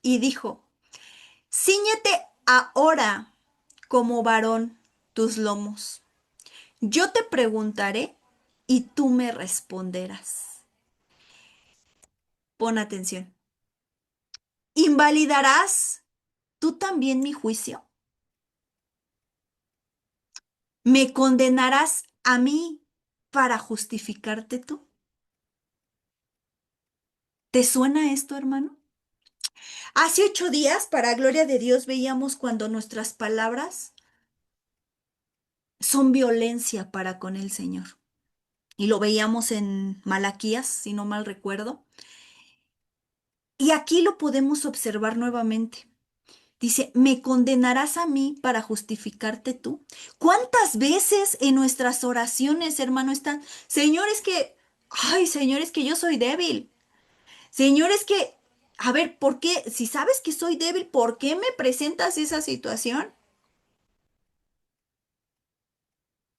y dijo, Cíñete ahora como varón tus lomos. Yo te preguntaré y tú me responderás. Pon atención. ¿Invalidarás tú también mi juicio? ¿Me condenarás a mí para justificarte tú? ¿Te suena esto, hermano? Hace 8 días, para gloria de Dios, veíamos cuando nuestras palabras son violencia para con el Señor. Y lo veíamos en Malaquías, si no mal recuerdo. Y aquí lo podemos observar nuevamente. Dice, ¿me condenarás a mí para justificarte tú? ¿Cuántas veces en nuestras oraciones, hermano, están, Señor, es que, ay, Señor, es que yo soy débil. Señor, es que, a ver, ¿por qué? Si sabes que soy débil, ¿por qué me presentas esa situación?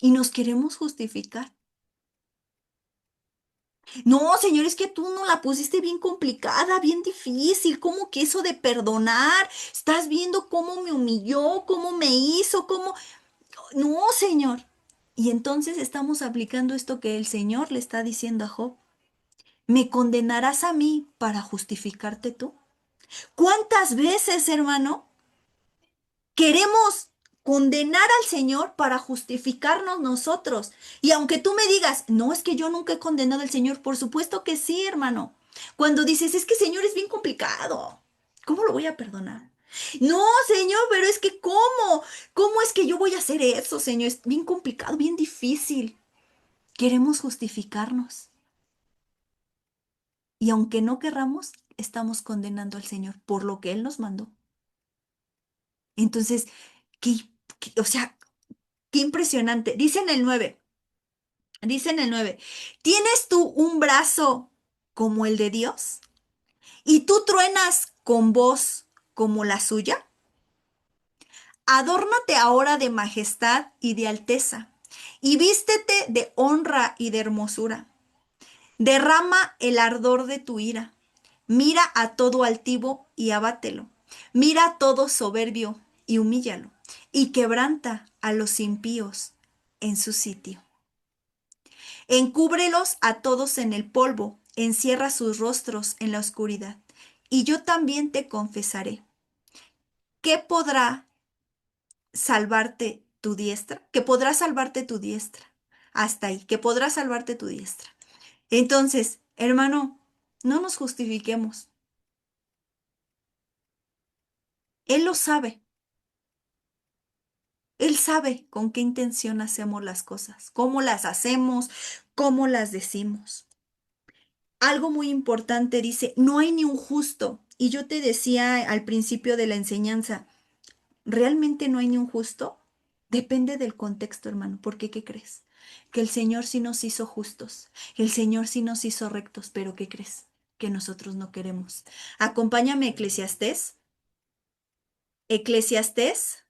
Y nos queremos justificar. No, Señor, es que tú no la pusiste bien complicada, bien difícil. ¿Cómo que eso de perdonar? Estás viendo cómo me humilló, cómo me hizo, cómo... No, Señor. Y entonces estamos aplicando esto que el Señor le está diciendo a Job. ¿Me condenarás a mí para justificarte tú? ¿Cuántas veces, hermano, queremos condenar al Señor para justificarnos nosotros? Y aunque tú me digas, no, es que yo nunca he condenado al Señor, por supuesto que sí, hermano. Cuando dices, es que Señor es bien complicado, ¿cómo lo voy a perdonar? No, Señor, pero es que ¿cómo? ¿Cómo es que yo voy a hacer eso, Señor? Es bien complicado, bien difícil. Queremos justificarnos. Y aunque no querramos, estamos condenando al Señor por lo que Él nos mandó. Entonces, ¿qué, o sea, qué impresionante. Dice en el 9, ¿tienes tú un brazo como el de Dios? ¿Y tú truenas con voz como la suya? Adórnate ahora de majestad y de alteza, y vístete de honra y de hermosura. Derrama el ardor de tu ira. Mira a todo altivo y abátelo. Mira a todo soberbio y humíllalo, y quebranta a los impíos en su sitio. Encúbrelos a todos en el polvo, encierra sus rostros en la oscuridad. Y yo también te confesaré. ¿Qué podrá salvarte tu diestra? Que podrá salvarte tu diestra. Hasta ahí, que podrá salvarte tu diestra. Entonces, hermano, no nos justifiquemos. Él lo sabe. Él sabe con qué intención hacemos las cosas, cómo las hacemos, cómo las decimos. Algo muy importante dice, no hay ni un justo. Y yo te decía al principio de la enseñanza, ¿realmente no hay ni un justo? Depende del contexto, hermano. ¿Por qué? ¿Qué crees? Que el Señor sí nos hizo justos, el Señor sí nos hizo rectos, pero ¿qué crees? Que nosotros no queremos. Acompáñame, Eclesiastés. Eclesiastés,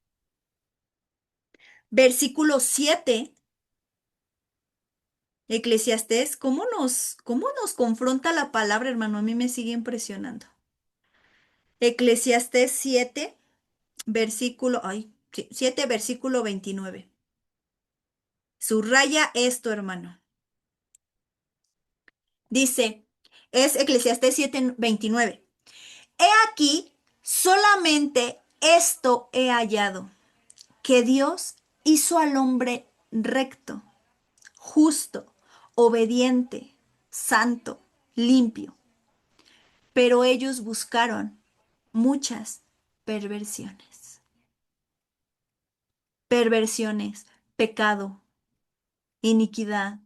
versículo 7. Eclesiastés, ¿cómo nos confronta la palabra, hermano? A mí me sigue impresionando. Eclesiastés 7, versículo, ay, sí, 7, versículo 29. Subraya esto, hermano. Dice, es Eclesiastés 7, 29. He aquí, solamente esto he hallado, que Dios hizo al hombre recto, justo, obediente, santo, limpio. Pero ellos buscaron muchas perversiones. Perversiones, pecado, iniquidad,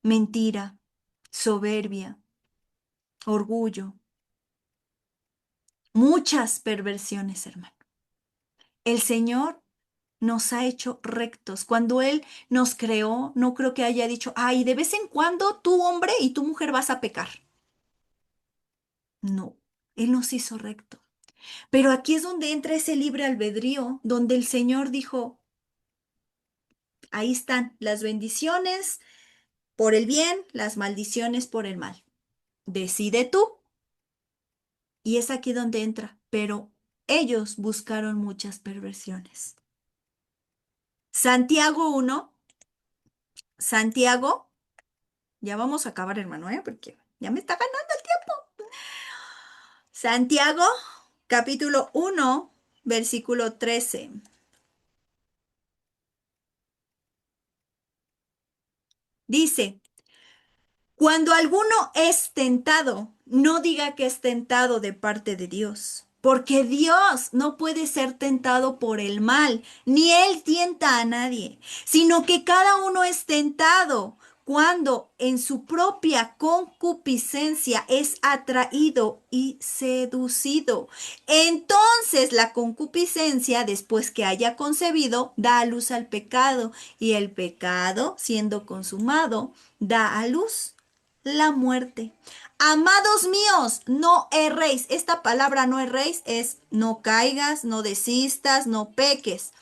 mentira, soberbia, orgullo, muchas perversiones, hermano. El Señor nos ha hecho rectos. Cuando Él nos creó, no creo que haya dicho, ay, de vez en cuando tú hombre y tu mujer vas a pecar. No, Él nos hizo recto. Pero aquí es donde entra ese libre albedrío, donde el Señor dijo, ahí están las bendiciones por el bien, las maldiciones por el mal. Decide tú. Y es aquí donde entra. Pero ellos buscaron muchas perversiones. Santiago 1, Santiago, ya vamos a acabar, hermano, porque ya me está ganando el tiempo. Santiago, capítulo 1, versículo 13. Dice, cuando alguno es tentado, no diga que es tentado de parte de Dios, porque Dios no puede ser tentado por el mal, ni Él tienta a nadie, sino que cada uno es tentado cuando en su propia concupiscencia es atraído y seducido. Entonces la concupiscencia, después que haya concebido, da a luz al pecado, y el pecado, siendo consumado, da a luz la muerte. Amados míos, no erréis. Esta palabra no erréis es no caigas, no desistas, no peques.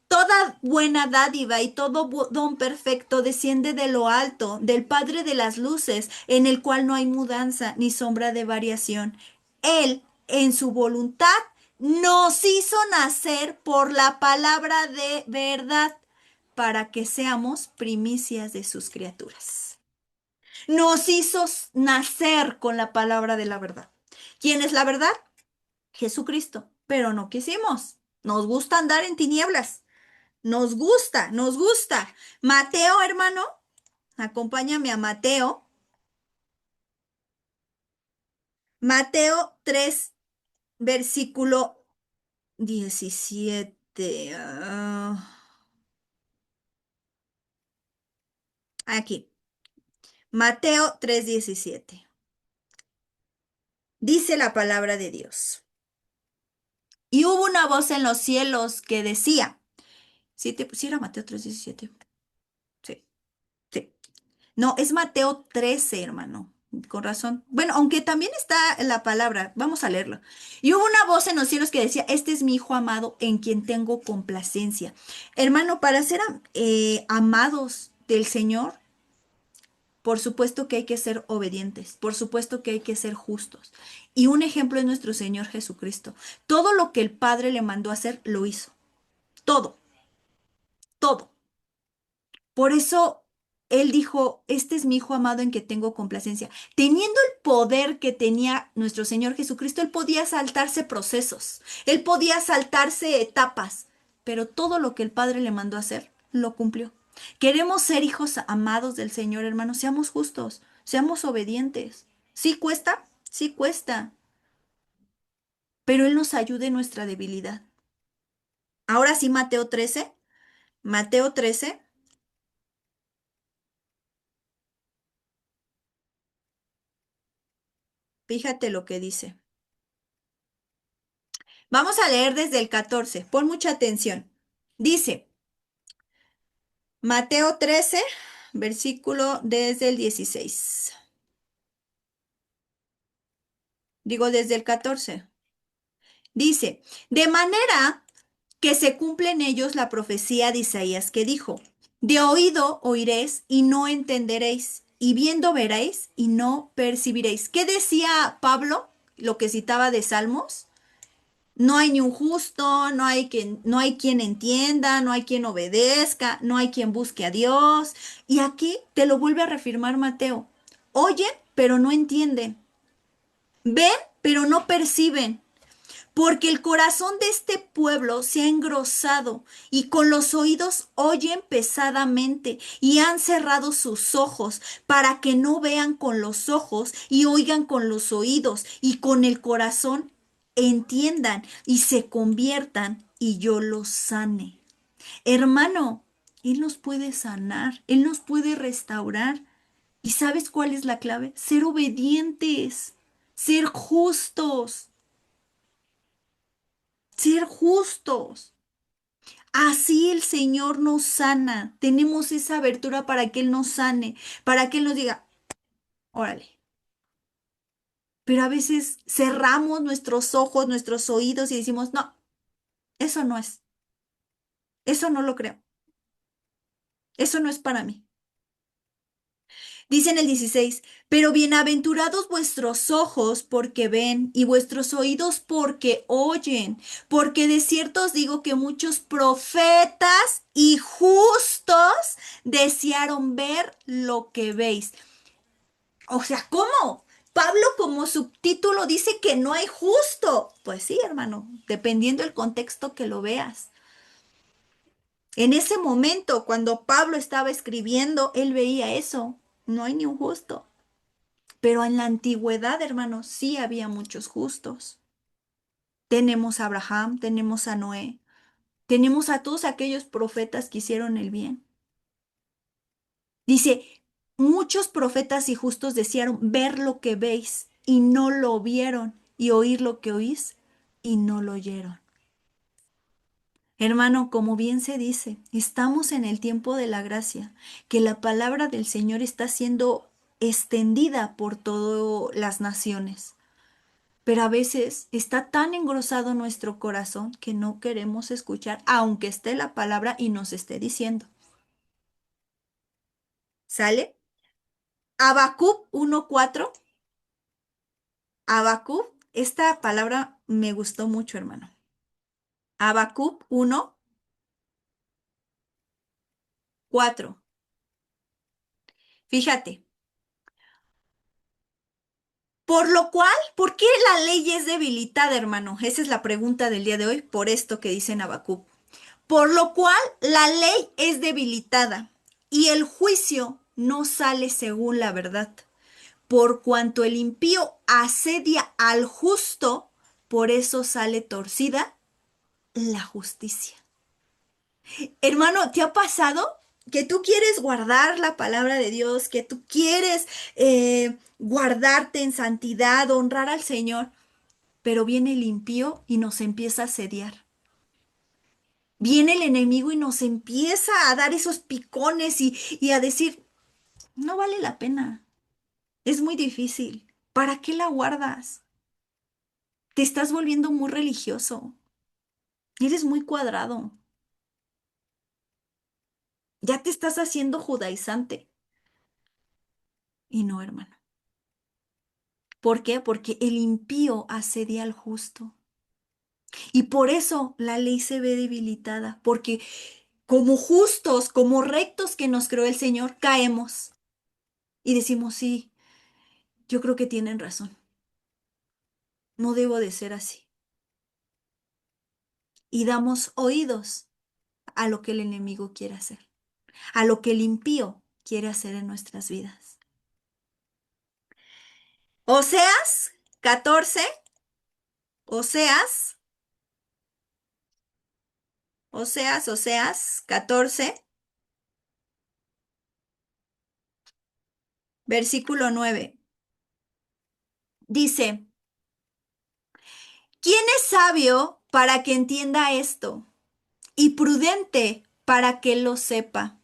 Toda buena dádiva y todo don perfecto desciende de lo alto, del Padre de las luces, en el cual no hay mudanza ni sombra de variación. Él, en su voluntad, nos hizo nacer por la palabra de verdad, para que seamos primicias de sus criaturas. Nos hizo nacer con la palabra de la verdad. ¿Quién es la verdad? Jesucristo. Pero no quisimos. Nos gusta andar en tinieblas. Nos gusta, nos gusta. Mateo, hermano, acompáñame a Mateo. Mateo 3, versículo 17. Aquí. Mateo 3:17. Dice la palabra de Dios. Y hubo una voz en los cielos que decía, si era Mateo 3:17. Sí, sí. No, es Mateo 13, hermano. Con razón. Bueno, aunque también está la palabra, vamos a leerlo. Y hubo una voz en los cielos que decía, este es mi hijo amado en quien tengo complacencia. Hermano, para ser amados del Señor, Por supuesto que hay que ser obedientes, por supuesto que hay que ser justos. Y un ejemplo es nuestro Señor Jesucristo. Todo lo que el Padre le mandó a hacer, lo hizo. Todo, todo. Por eso Él dijo, este es mi Hijo amado en que tengo complacencia. Teniendo el poder que tenía nuestro Señor Jesucristo, Él podía saltarse procesos, Él podía saltarse etapas, pero todo lo que el Padre le mandó a hacer, lo cumplió. Queremos ser hijos amados del Señor, hermanos, seamos justos, seamos obedientes. ¿Sí cuesta? Sí cuesta, pero Él nos ayuda en nuestra debilidad. Ahora sí, Mateo 13, fíjate lo que dice. Vamos a leer desde el 14. Pon mucha atención. Dice, Mateo 13, versículo desde el 16. Digo desde el 14. Dice, de manera que se cumple en ellos la profecía de Isaías que dijo, de oído oiréis y no entenderéis, y viendo veréis y no percibiréis. ¿Qué decía Pablo? Lo que citaba de Salmos. No hay ni un justo, no hay quien entienda, no hay quien obedezca, no hay quien busque a Dios. Y aquí te lo vuelve a reafirmar Mateo. Oyen, pero no entienden. Ven, pero no perciben. Porque el corazón de este pueblo se ha engrosado y con los oídos oyen pesadamente y han cerrado sus ojos para que no vean con los ojos y oigan con los oídos y con el corazón entiendan y se conviertan y yo los sane. Hermano, Él nos puede sanar, Él nos puede restaurar. ¿Y sabes cuál es la clave? Ser obedientes, ser justos. Ser justos. Así el Señor nos sana. Tenemos esa abertura para que Él nos sane, para que Él nos diga, órale. Pero a veces cerramos nuestros ojos, nuestros oídos y decimos, no, eso no es, eso no lo creo, eso no es para mí. Dice en el 16, pero bienaventurados vuestros ojos porque ven y vuestros oídos porque oyen, porque de cierto os digo que muchos profetas y justos desearon ver lo que veis. O sea, ¿cómo? Pablo como subtítulo dice que no hay justo. Pues sí, hermano, dependiendo del contexto que lo veas. En ese momento, cuando Pablo estaba escribiendo, él veía eso. No hay ni un justo. Pero en la antigüedad, hermanos, sí había muchos justos. Tenemos a Abraham, tenemos a Noé, tenemos a todos aquellos profetas que hicieron el bien. Dice, muchos profetas y justos desearon ver lo que veis y no lo vieron, y oír lo que oís y no lo oyeron. Hermano, como bien se dice, estamos en el tiempo de la gracia, que la palabra del Señor está siendo extendida por todas las naciones. Pero a veces está tan engrosado nuestro corazón que no queremos escuchar, aunque esté la palabra y nos esté diciendo. ¿Sale? Habacuc 1:4. Habacuc, esta palabra me gustó mucho, hermano. Habacuc 1:4. Fíjate. Por lo cual, ¿por qué la ley es debilitada, hermano? Esa es la pregunta del día de hoy, por esto que dice en Habacuc. Por lo cual la ley es debilitada y el juicio no sale según la verdad. Por cuanto el impío asedia al justo, por eso sale torcida la justicia. Hermano, ¿te ha pasado que tú quieres guardar la palabra de Dios, que tú quieres guardarte en santidad, honrar al Señor, pero viene el impío y nos empieza a asediar? Viene el enemigo y nos empieza a dar esos picones y a decir, no vale la pena, es muy difícil, ¿para qué la guardas? Te estás volviendo muy religioso, eres muy cuadrado, ya te estás haciendo judaizante. Y no, hermano. ¿Por qué? Porque el impío asedia al justo. Y por eso la ley se ve debilitada, porque como justos, como rectos que nos creó el Señor, caemos y decimos, sí, yo creo que tienen razón, no debo de ser así. Y damos oídos a lo que el enemigo quiere hacer, a lo que el impío quiere hacer en nuestras vidas. Oseas 14, Oseas, Oseas 14, versículo 9. Dice, ¿quién es sabio para que entienda esto? Y prudente para que lo sepa.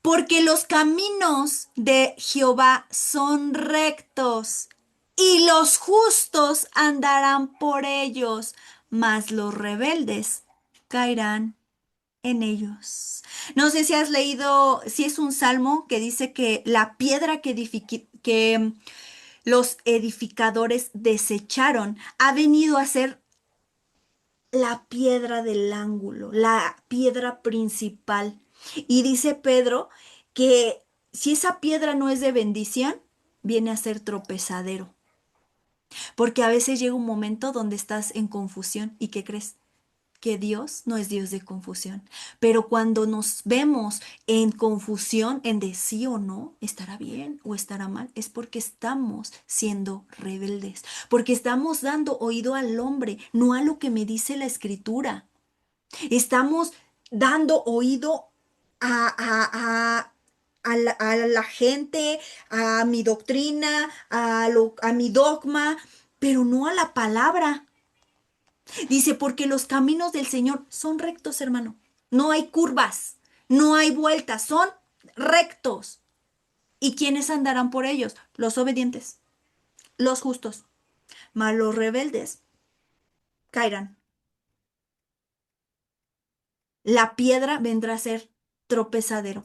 Porque los caminos de Jehová son rectos y los justos andarán por ellos, mas los rebeldes caerán en ellos. No sé si has leído, si es un salmo que dice que la piedra que los edificadores desecharon ha venido a ser la piedra del ángulo, la piedra principal. Y dice Pedro que si esa piedra no es de bendición, viene a ser tropezadero. Porque a veces llega un momento donde estás en confusión y ¿qué crees? Que Dios no es Dios de confusión. Pero cuando nos vemos en confusión, en de sí o no, estará bien o estará mal, es porque estamos siendo rebeldes, porque estamos dando oído al hombre, no a lo que me dice la escritura. Estamos dando oído a la gente, a mi doctrina, a mi dogma, pero no a la palabra. Dice, porque los caminos del Señor son rectos, hermano. No hay curvas, no hay vueltas, son rectos. ¿Y quiénes andarán por ellos? Los obedientes, los justos. Mas los rebeldes caerán. La piedra vendrá a ser tropezadero.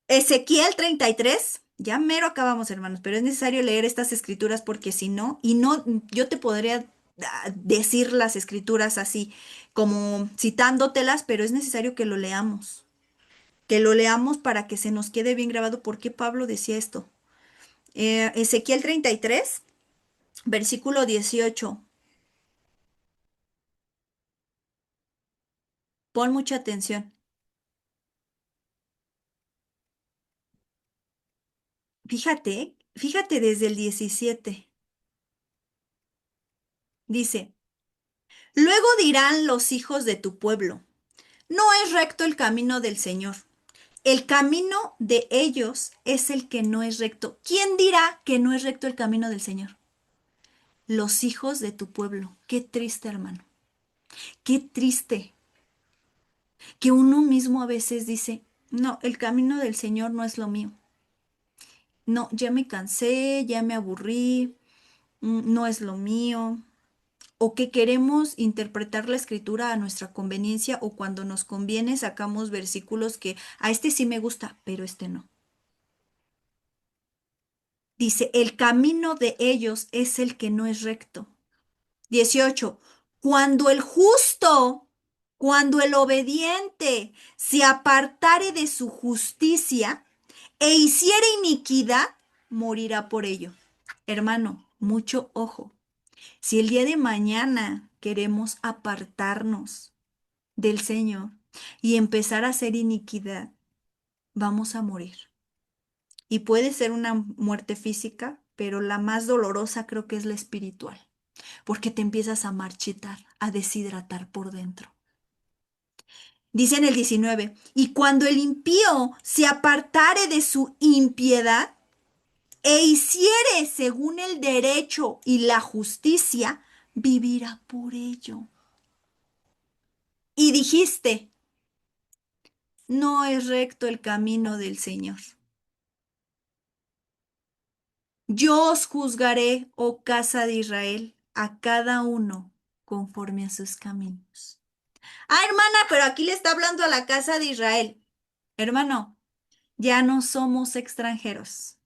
Ezequiel 33, ya mero acabamos, hermanos, pero es necesario leer estas escrituras porque si no, y no, yo te podría decir las escrituras así, como citándotelas, pero es necesario que lo leamos para que se nos quede bien grabado por qué Pablo decía esto. Ezequiel 33, versículo 18. Pon mucha atención. Fíjate desde el 17. Dice, luego dirán los hijos de tu pueblo, no es recto el camino del Señor. El camino de ellos es el que no es recto. ¿Quién dirá que no es recto el camino del Señor? Los hijos de tu pueblo. Qué triste, hermano. Qué triste que uno mismo a veces dice, no, el camino del Señor no es lo mío. No, ya me cansé, ya me aburrí, no es lo mío. O que queremos interpretar la escritura a nuestra conveniencia o cuando nos conviene sacamos versículos que a este sí me gusta, pero este no. Dice, el camino de ellos es el que no es recto. 18. Cuando el justo, cuando el obediente se apartare de su justicia e hiciere iniquidad, morirá por ello. Hermano, mucho ojo. Si el día de mañana queremos apartarnos del Señor y empezar a hacer iniquidad, vamos a morir. Y puede ser una muerte física, pero la más dolorosa creo que es la espiritual, porque te empiezas a marchitar, a deshidratar por dentro. Dice en el 19, y cuando el impío se apartare de su impiedad e hiciere según el derecho y la justicia, vivirá por ello. Y dijiste, no es recto el camino del Señor. Yo os juzgaré, oh casa de Israel, a cada uno conforme a sus caminos. Ah, hermana, pero aquí le está hablando a la casa de Israel. Hermano, Ya no somos extranjeros.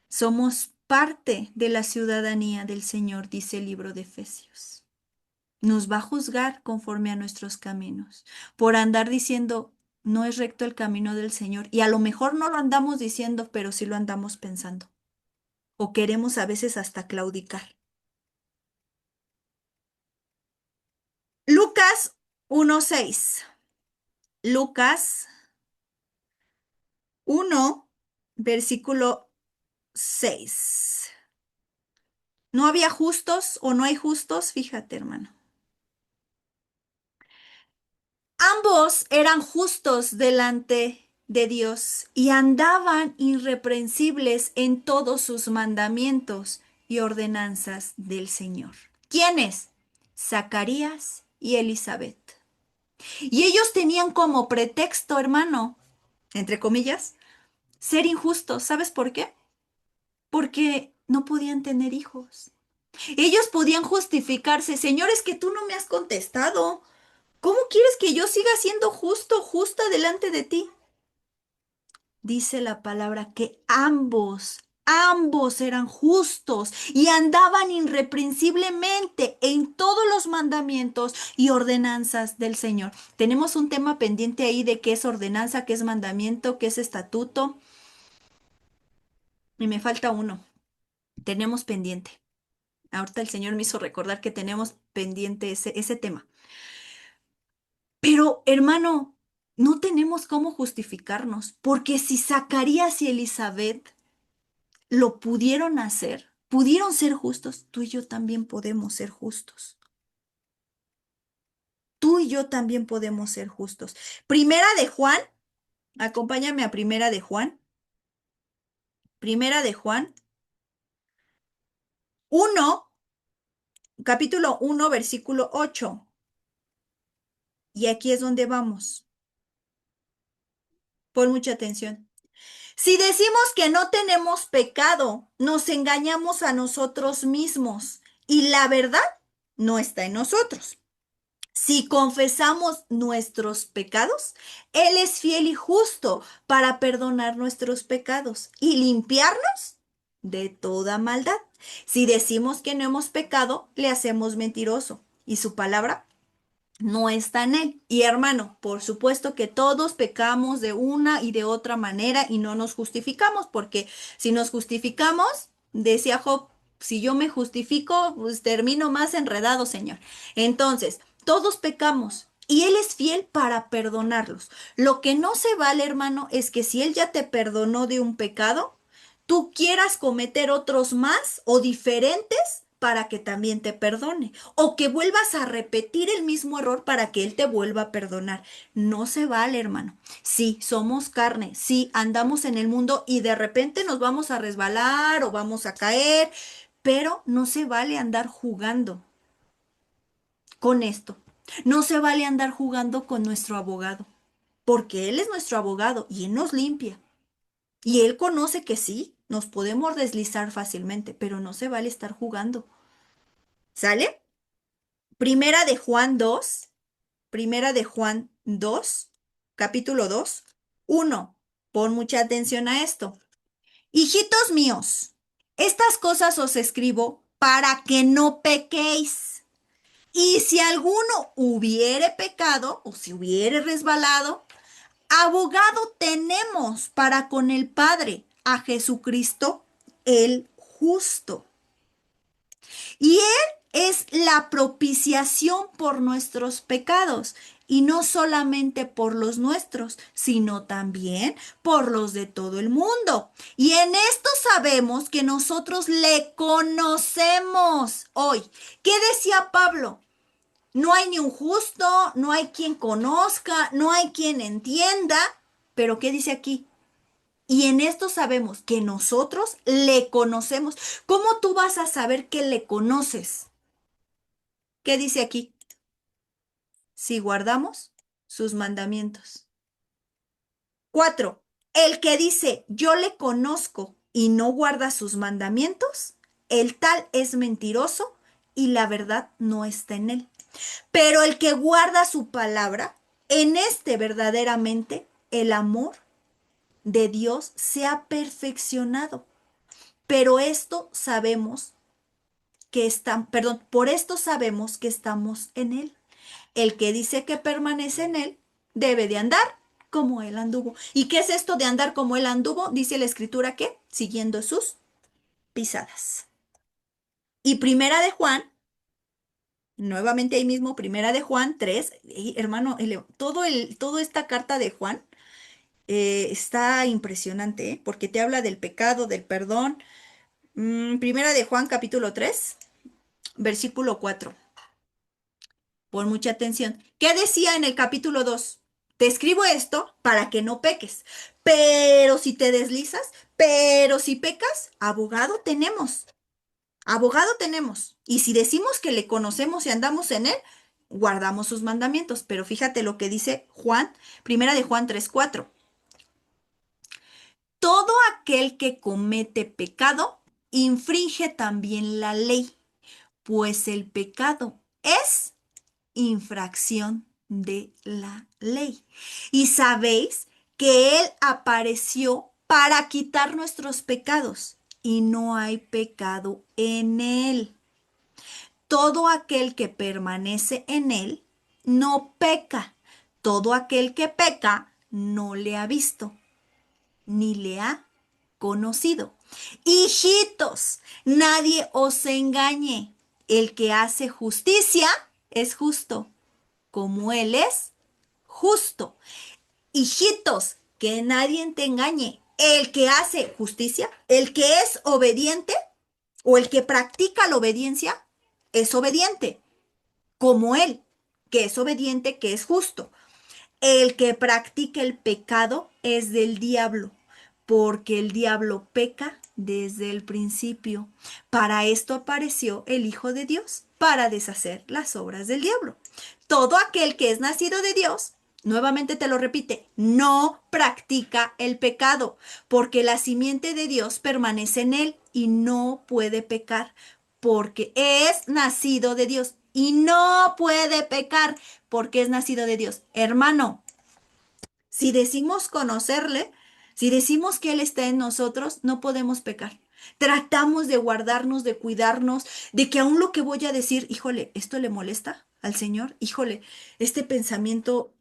Somos parte de la ciudadanía del Señor, dice el libro de Efesios. Nos va a juzgar conforme a nuestros caminos, por andar diciendo, no es recto el camino del Señor. Y a lo mejor no lo andamos diciendo, pero sí lo andamos pensando. O queremos a veces hasta claudicar. Lucas 1:6. Lucas 1, versículo 6. ¿No había justos o no hay justos? Fíjate, hermano. Ambos eran justos delante de Dios y andaban irreprensibles en todos sus mandamientos y ordenanzas del Señor. ¿Quiénes? Zacarías y Elizabeth. Y ellos tenían como pretexto, hermano, entre comillas, ser injustos. ¿Sabes por qué? Porque no podían tener hijos. Ellos podían justificarse, Señor, es que tú no me has contestado. ¿Cómo quieres que yo siga siendo justo, justa delante de ti? Dice la palabra que ambos eran justos y andaban irreprensiblemente en todos los mandamientos y ordenanzas del Señor. Tenemos un tema pendiente ahí de qué es ordenanza, qué es mandamiento, qué es estatuto. Y me falta uno. Tenemos pendiente. Ahorita el Señor me hizo recordar que tenemos pendiente ese tema. Pero, hermano, no tenemos cómo justificarnos, porque si Zacarías y Elizabeth lo pudieron hacer, pudieron ser justos, tú y yo también podemos ser justos. Tú y yo también podemos ser justos. Primera de Juan, acompáñame a Primera de Juan. Primera de Juan 1, capítulo 1, versículo 8. Y aquí es donde vamos. Pon mucha atención. Si decimos que no tenemos pecado, nos engañamos a nosotros mismos y la verdad no está en nosotros. Si confesamos nuestros pecados, Él es fiel y justo para perdonar nuestros pecados y limpiarnos de toda maldad. Si decimos que no hemos pecado, le hacemos mentiroso y su palabra no está en él. Y hermano, por supuesto que todos pecamos de una y de otra manera y no nos justificamos, porque si nos justificamos, decía Job, si yo me justifico, pues termino más enredado, Señor. Entonces, todos pecamos. Y Él es fiel para perdonarlos. Lo que no se vale, hermano, es que si Él ya te perdonó de un pecado, tú quieras cometer otros más o diferentes para que también te perdone, o que vuelvas a repetir el mismo error para que Él te vuelva a perdonar. No se vale, hermano. Sí, somos carne, sí, andamos en el mundo y de repente nos vamos a resbalar o vamos a caer, pero no se vale andar jugando con esto. No se vale andar jugando con nuestro abogado, porque Él es nuestro abogado y Él nos limpia. Y Él conoce que sí, nos podemos deslizar fácilmente, pero no se vale estar jugando. ¿Sale? Primera de Juan 2, Primera de Juan 2, capítulo 2, 1. Pon mucha atención a esto. Hijitos míos, estas cosas os escribo para que no pequéis. Y si alguno hubiere pecado o si hubiere resbalado, abogado tenemos para con el Padre, a Jesucristo el justo. Y Él es la propiciación por nuestros pecados, y no solamente por los nuestros, sino también por los de todo el mundo. Y en esto sabemos que nosotros le conocemos hoy. ¿Qué decía Pablo? No hay ni un justo, no hay quien conozca, no hay quien entienda. Pero ¿qué dice aquí? Y en esto sabemos que nosotros le conocemos. ¿Cómo tú vas a saber que le conoces? ¿Qué dice aquí? Si guardamos sus mandamientos. 4. El que dice yo le conozco y no guarda sus mandamientos, el tal es mentiroso y la verdad no está en él. Pero el que guarda su palabra, en este verdaderamente el amor de Dios se ha perfeccionado. Pero esto sabemos que están, perdón, por esto sabemos que estamos en Él. El que dice que permanece en Él debe de andar como Él anduvo. ¿Y qué es esto de andar como Él anduvo? Dice la Escritura que siguiendo sus pisadas. Y Primera de Juan, nuevamente ahí mismo, Primera de Juan 3, hermano, toda esta carta de Juan está impresionante, porque te habla del pecado, del perdón. Primera de Juan capítulo 3, versículo 4. Pon mucha atención. ¿Qué decía en el capítulo 2? Te escribo esto para que no peques. Pero si te deslizas, pero si pecas, abogado tenemos. Abogado tenemos. Y si decimos que le conocemos y andamos en él, guardamos sus mandamientos. Pero fíjate lo que dice Juan, primera de Juan 3:4. Todo aquel que comete pecado infringe también la ley, pues el pecado es infracción de la ley. Y sabéis que Él apareció para quitar nuestros pecados y no hay pecado en Él. Todo aquel que permanece en Él no peca. Todo aquel que peca no le ha visto ni le ha conocido. Hijitos, nadie os engañe. El que hace justicia es justo como Él es justo. Hijitos, que nadie te engañe. El que hace justicia, el que es obediente o el que practica la obediencia, es obediente, como Él, que es obediente, que es justo. El que practica el pecado es del diablo, porque el diablo peca desde el principio. Para esto apareció el Hijo de Dios, para deshacer las obras del diablo. Todo aquel que es nacido de Dios, nuevamente te lo repite, no practica el pecado, porque la simiente de Dios permanece en él y no puede pecar, porque es nacido de Dios y no puede pecar, porque es nacido de Dios. Hermano, si decimos conocerle, si decimos que Él está en nosotros, no podemos pecar. Tratamos de guardarnos, de cuidarnos, de que aún lo que voy a decir, híjole, ¿esto le molesta al Señor? Híjole, este pensamiento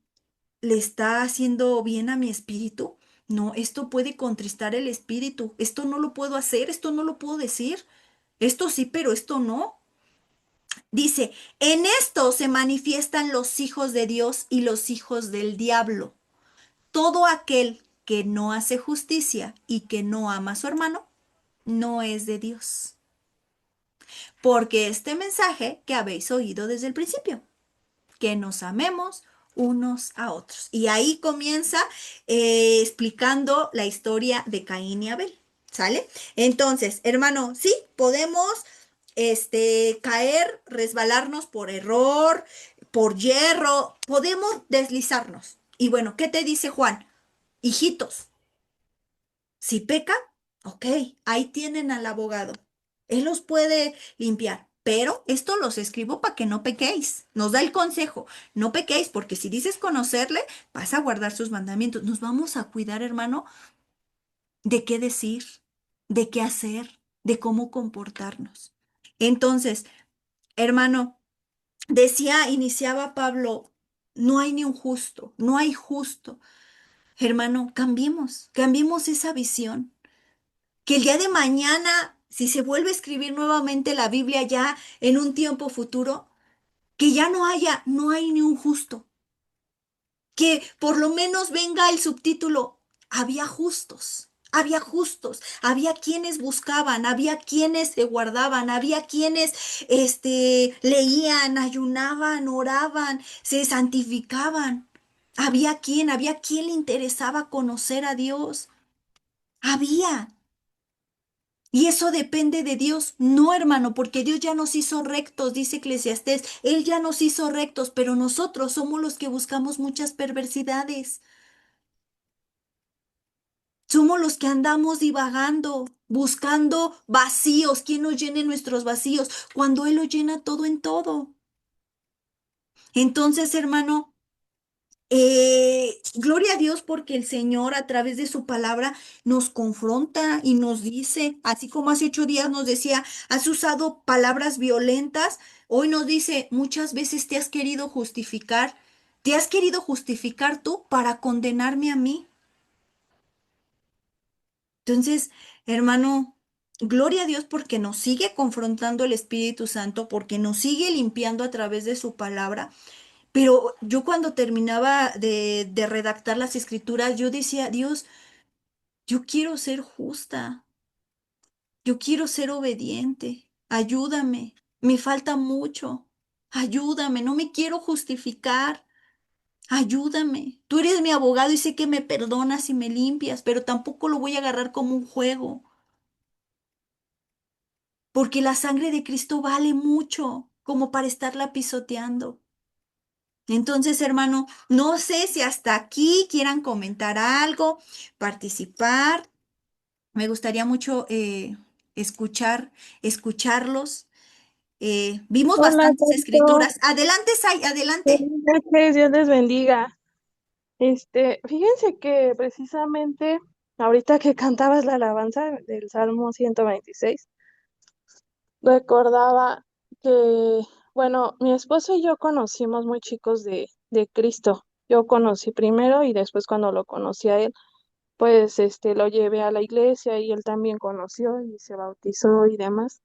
le está haciendo bien a mi espíritu. No, esto puede contristar el espíritu. Esto no lo puedo hacer, esto no lo puedo decir. Esto sí, pero esto no. Dice, en esto se manifiestan los hijos de Dios y los hijos del diablo. Todo aquel que no hace justicia y que no ama a su hermano, no es de Dios. Porque este mensaje que habéis oído desde el principio, que nos amemos unos a otros. Y ahí comienza explicando la historia de Caín y Abel. ¿Sale? Entonces, hermano, sí, podemos caer, resbalarnos por error, por hierro, podemos deslizarnos. Y bueno, ¿qué te dice Juan? Hijitos, si pecan, ok, ahí tienen al abogado. Él los puede limpiar. Pero esto los escribo para que no pequéis. Nos da el consejo, no pequéis, porque si dices conocerle, vas a guardar sus mandamientos. Nos vamos a cuidar, hermano, de qué decir, de qué hacer, de cómo comportarnos. Entonces, hermano, iniciaba Pablo, no hay ni un justo, no hay justo. Hermano, cambiemos esa visión. Que el día de mañana, si se vuelve a escribir nuevamente la Biblia ya en un tiempo futuro, que ya no hay ni un justo. Que por lo menos venga el subtítulo, había justos, había quienes buscaban, había quienes se guardaban, había quienes, leían, ayunaban, oraban, se santificaban. Había quien le interesaba conocer a Dios. Había. Y eso depende de Dios, no hermano, porque Dios ya nos hizo rectos, dice Eclesiastés, Él ya nos hizo rectos, pero nosotros somos los que buscamos muchas perversidades, somos los que andamos divagando, buscando vacíos, ¿quién nos llene nuestros vacíos? Cuando Él lo llena todo en todo. Entonces, hermano, Gloria a Dios porque el Señor a través de su palabra nos confronta y nos dice, así como hace 8 días nos decía, has usado palabras violentas, hoy nos dice, muchas veces te has querido justificar tú para condenarme a mí. Entonces, hermano, gloria a Dios porque nos sigue confrontando el Espíritu Santo, porque nos sigue limpiando a través de su palabra. Pero yo cuando terminaba de redactar las escrituras, yo decía, Dios, yo quiero ser justa, yo quiero ser obediente, ayúdame, me falta mucho, ayúdame, no me quiero justificar, ayúdame. Tú eres mi abogado y sé que me perdonas y me limpias, pero tampoco lo voy a agarrar como un juego, porque la sangre de Cristo vale mucho como para estarla pisoteando. Entonces, hermano, no sé si hasta aquí quieran comentar algo, participar. Me gustaría mucho escucharlos. Vimos Hola, bastantes Carito. escrituras. Adelante, Sai, adelante. Buenas noches, Dios les bendiga. Fíjense que precisamente ahorita que cantabas la alabanza del Salmo 126, recordaba que, bueno, mi esposo y yo conocimos muy chicos de Cristo. Yo conocí primero y después cuando lo conocí a él, pues lo llevé a la iglesia y él también conoció y se bautizó y demás.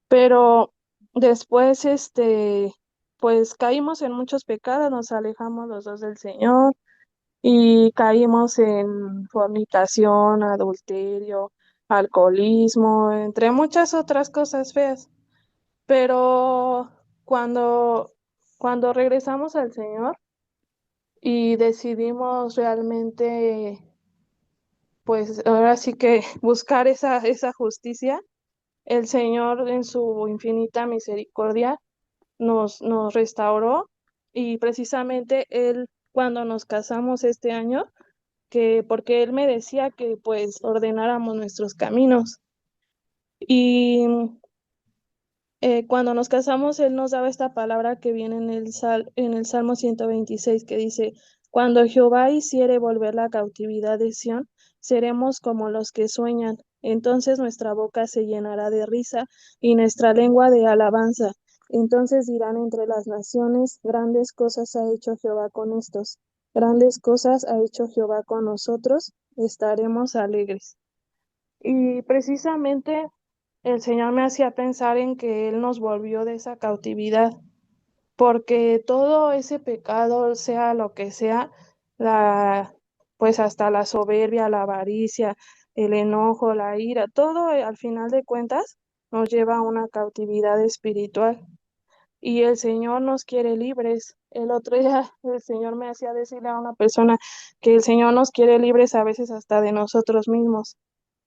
Pero después, pues caímos en muchos pecados, nos alejamos los dos del Señor y caímos en fornicación, adulterio, alcoholismo, entre muchas otras cosas feas. Pero cuando, cuando regresamos al Señor y decidimos realmente, pues ahora sí que buscar esa justicia, el Señor en su infinita misericordia nos restauró y precisamente él, cuando nos casamos este año, que porque él me decía que pues ordenáramos nuestros caminos y cuando nos casamos él nos daba esta palabra que viene en en el Salmo 126 que dice, cuando Jehová hiciere volver la cautividad de Sión, seremos como los que sueñan. Entonces nuestra boca se llenará de risa y nuestra lengua de alabanza. Entonces dirán entre las naciones, grandes cosas ha hecho Jehová con estos, grandes cosas ha hecho Jehová con nosotros, estaremos alegres. Y precisamente el Señor me hacía pensar en que Él nos volvió de esa cautividad, porque todo ese pecado, sea lo que sea, la, pues hasta la soberbia, la avaricia, el enojo, la ira, todo al final de cuentas nos lleva a una cautividad espiritual. Y el Señor nos quiere libres. El otro día el Señor me hacía decirle a una persona que el Señor nos quiere libres a veces hasta de nosotros mismos,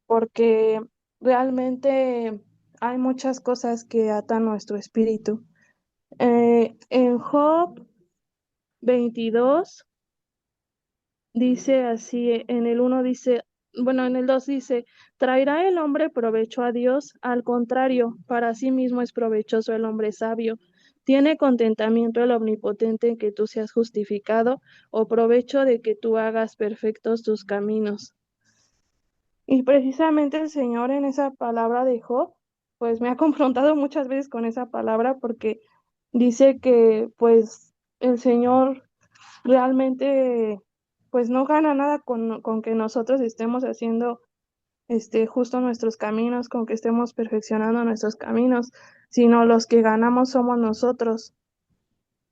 porque realmente hay muchas cosas que atan nuestro espíritu. En Job 22 dice así, en el uno dice, bueno, en el 2 dice, ¿traerá el hombre provecho a Dios? Al contrario, para sí mismo es provechoso el hombre sabio. ¿Tiene contentamiento el omnipotente en que tú seas justificado o provecho de que tú hagas perfectos tus caminos? Y precisamente el Señor en esa palabra de Job, pues me ha confrontado muchas veces con esa palabra porque dice que pues el Señor realmente pues no gana nada con que nosotros estemos haciendo justo nuestros caminos, con que estemos perfeccionando nuestros caminos, sino los que ganamos somos nosotros.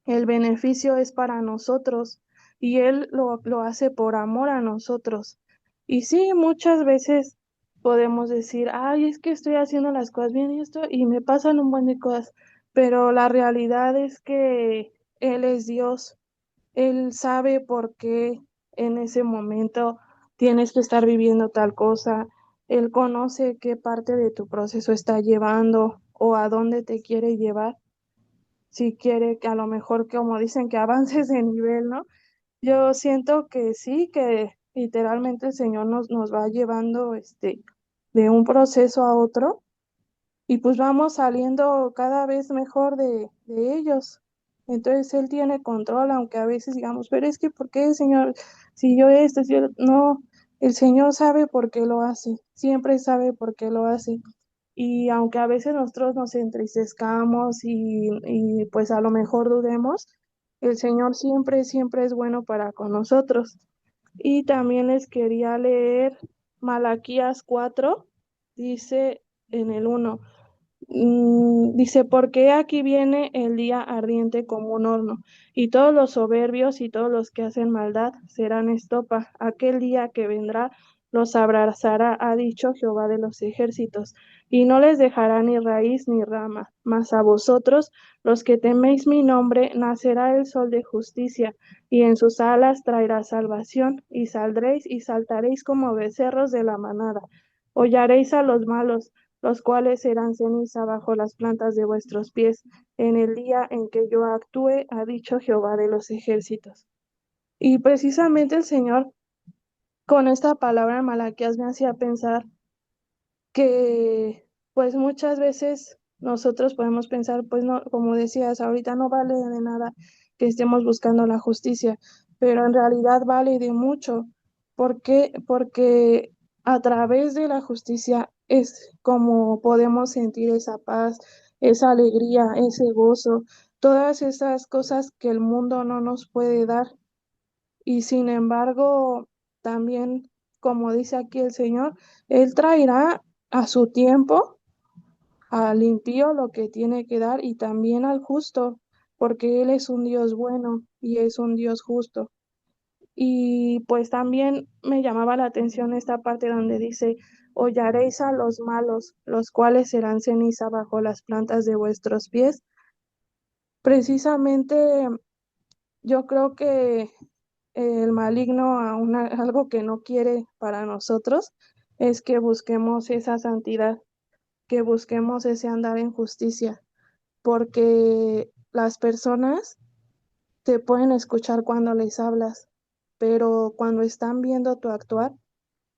El beneficio es para nosotros y Él lo hace por amor a nosotros. Y sí, muchas veces podemos decir, ay, es que estoy haciendo las cosas bien y esto, y me pasan un buen de cosas, pero la realidad es que Él es Dios. Él sabe por qué en ese momento tienes que estar viviendo tal cosa. Él conoce qué parte de tu proceso está llevando o a dónde te quiere llevar, si quiere que a lo mejor, como dicen, que avances de nivel, ¿no? Yo siento que sí, que literalmente el Señor nos va llevando de un proceso a otro y pues vamos saliendo cada vez mejor de ellos. Entonces Él tiene control, aunque a veces digamos, pero es que, ¿por qué, Señor? Si yo esto, si yo... No, el Señor sabe por qué lo hace, siempre sabe por qué lo hace. Y aunque a veces nosotros nos entristezcamos y pues a lo mejor dudemos, el Señor siempre, siempre es bueno para con nosotros. Y también les quería leer Malaquías 4, dice en el 1. Dice, porque aquí viene el día ardiente como un horno, y todos los soberbios y todos los que hacen maldad serán estopa. Aquel día que vendrá los abrazará, ha dicho Jehová de los ejércitos, y no les dejará ni raíz ni rama. Mas a vosotros, los que teméis mi nombre, nacerá el sol de justicia, y en sus alas traerá salvación, y saldréis y saltaréis como becerros de la manada. Hollaréis a los malos, los cuales serán ceniza bajo las plantas de vuestros pies, en el día en que yo actúe, ha dicho Jehová de los ejércitos. Y precisamente el Señor, con esta palabra en Malaquías, me hacía pensar que pues muchas veces nosotros podemos pensar, pues no, como decías, ahorita no vale de nada que estemos buscando la justicia, pero en realidad vale de mucho. ¿Por qué? Porque a través de la justicia es como podemos sentir esa paz, esa alegría, ese gozo, todas esas cosas que el mundo no nos puede dar. Y sin embargo, también, como dice aquí el Señor, Él traerá a su tiempo al impío lo que tiene que dar y también al justo, porque Él es un Dios bueno y es un Dios justo. Y pues también me llamaba la atención esta parte donde dice, hollaréis a los malos, los cuales serán ceniza bajo las plantas de vuestros pies. Precisamente yo creo que el maligno algo que no quiere para nosotros es que busquemos esa santidad, que busquemos ese andar en justicia, porque las personas te pueden escuchar cuando les hablas, pero cuando están viendo tu actuar,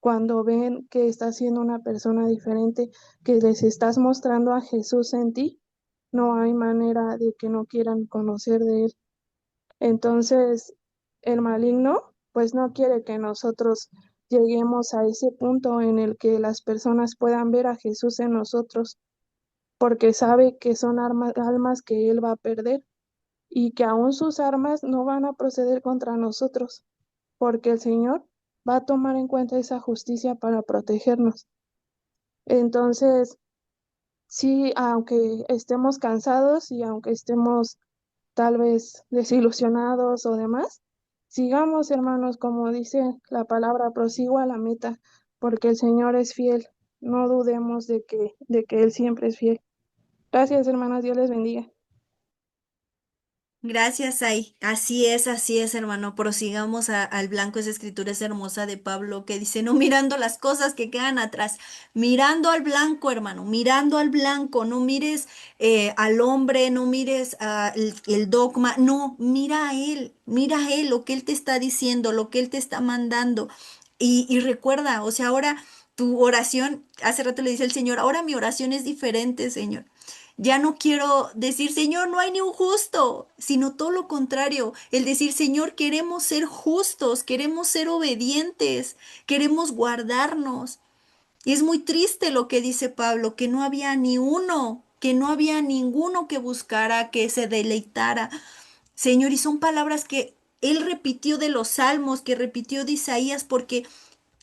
cuando ven que estás siendo una persona diferente, que les estás mostrando a Jesús en ti, no hay manera de que no quieran conocer de él. Entonces, el maligno, pues no quiere que nosotros lleguemos a ese punto en el que las personas puedan ver a Jesús en nosotros, porque sabe que son almas que él va a perder y que aún sus armas no van a proceder contra nosotros, porque el Señor va a tomar en cuenta esa justicia para protegernos. Entonces, sí, aunque estemos cansados y aunque estemos tal vez desilusionados o demás, sigamos, hermanos, como dice la palabra, prosigo a la meta, porque el Señor es fiel. No dudemos de que Él siempre es fiel. Gracias, hermanas, Dios les bendiga. Gracias, Ay. Así es, hermano. Prosigamos al blanco. Esa escritura es hermosa de Pablo que dice, no mirando las cosas que quedan atrás, mirando al blanco, hermano, mirando al blanco. No mires al hombre, no mires el dogma, no, mira a él, lo que él te está diciendo, lo que él te está mandando. Y recuerda, o sea, ahora tu oración, hace rato le dice el Señor, ahora mi oración es diferente, Señor. Ya no quiero decir, Señor, no hay ni un justo, sino todo lo contrario, el decir, Señor, queremos ser justos, queremos ser obedientes, queremos guardarnos. Y es muy triste lo que dice Pablo, que no había ni uno, que no había ninguno que buscara, que se deleitara. Señor, y son palabras que él repitió de los salmos, que repitió de Isaías, porque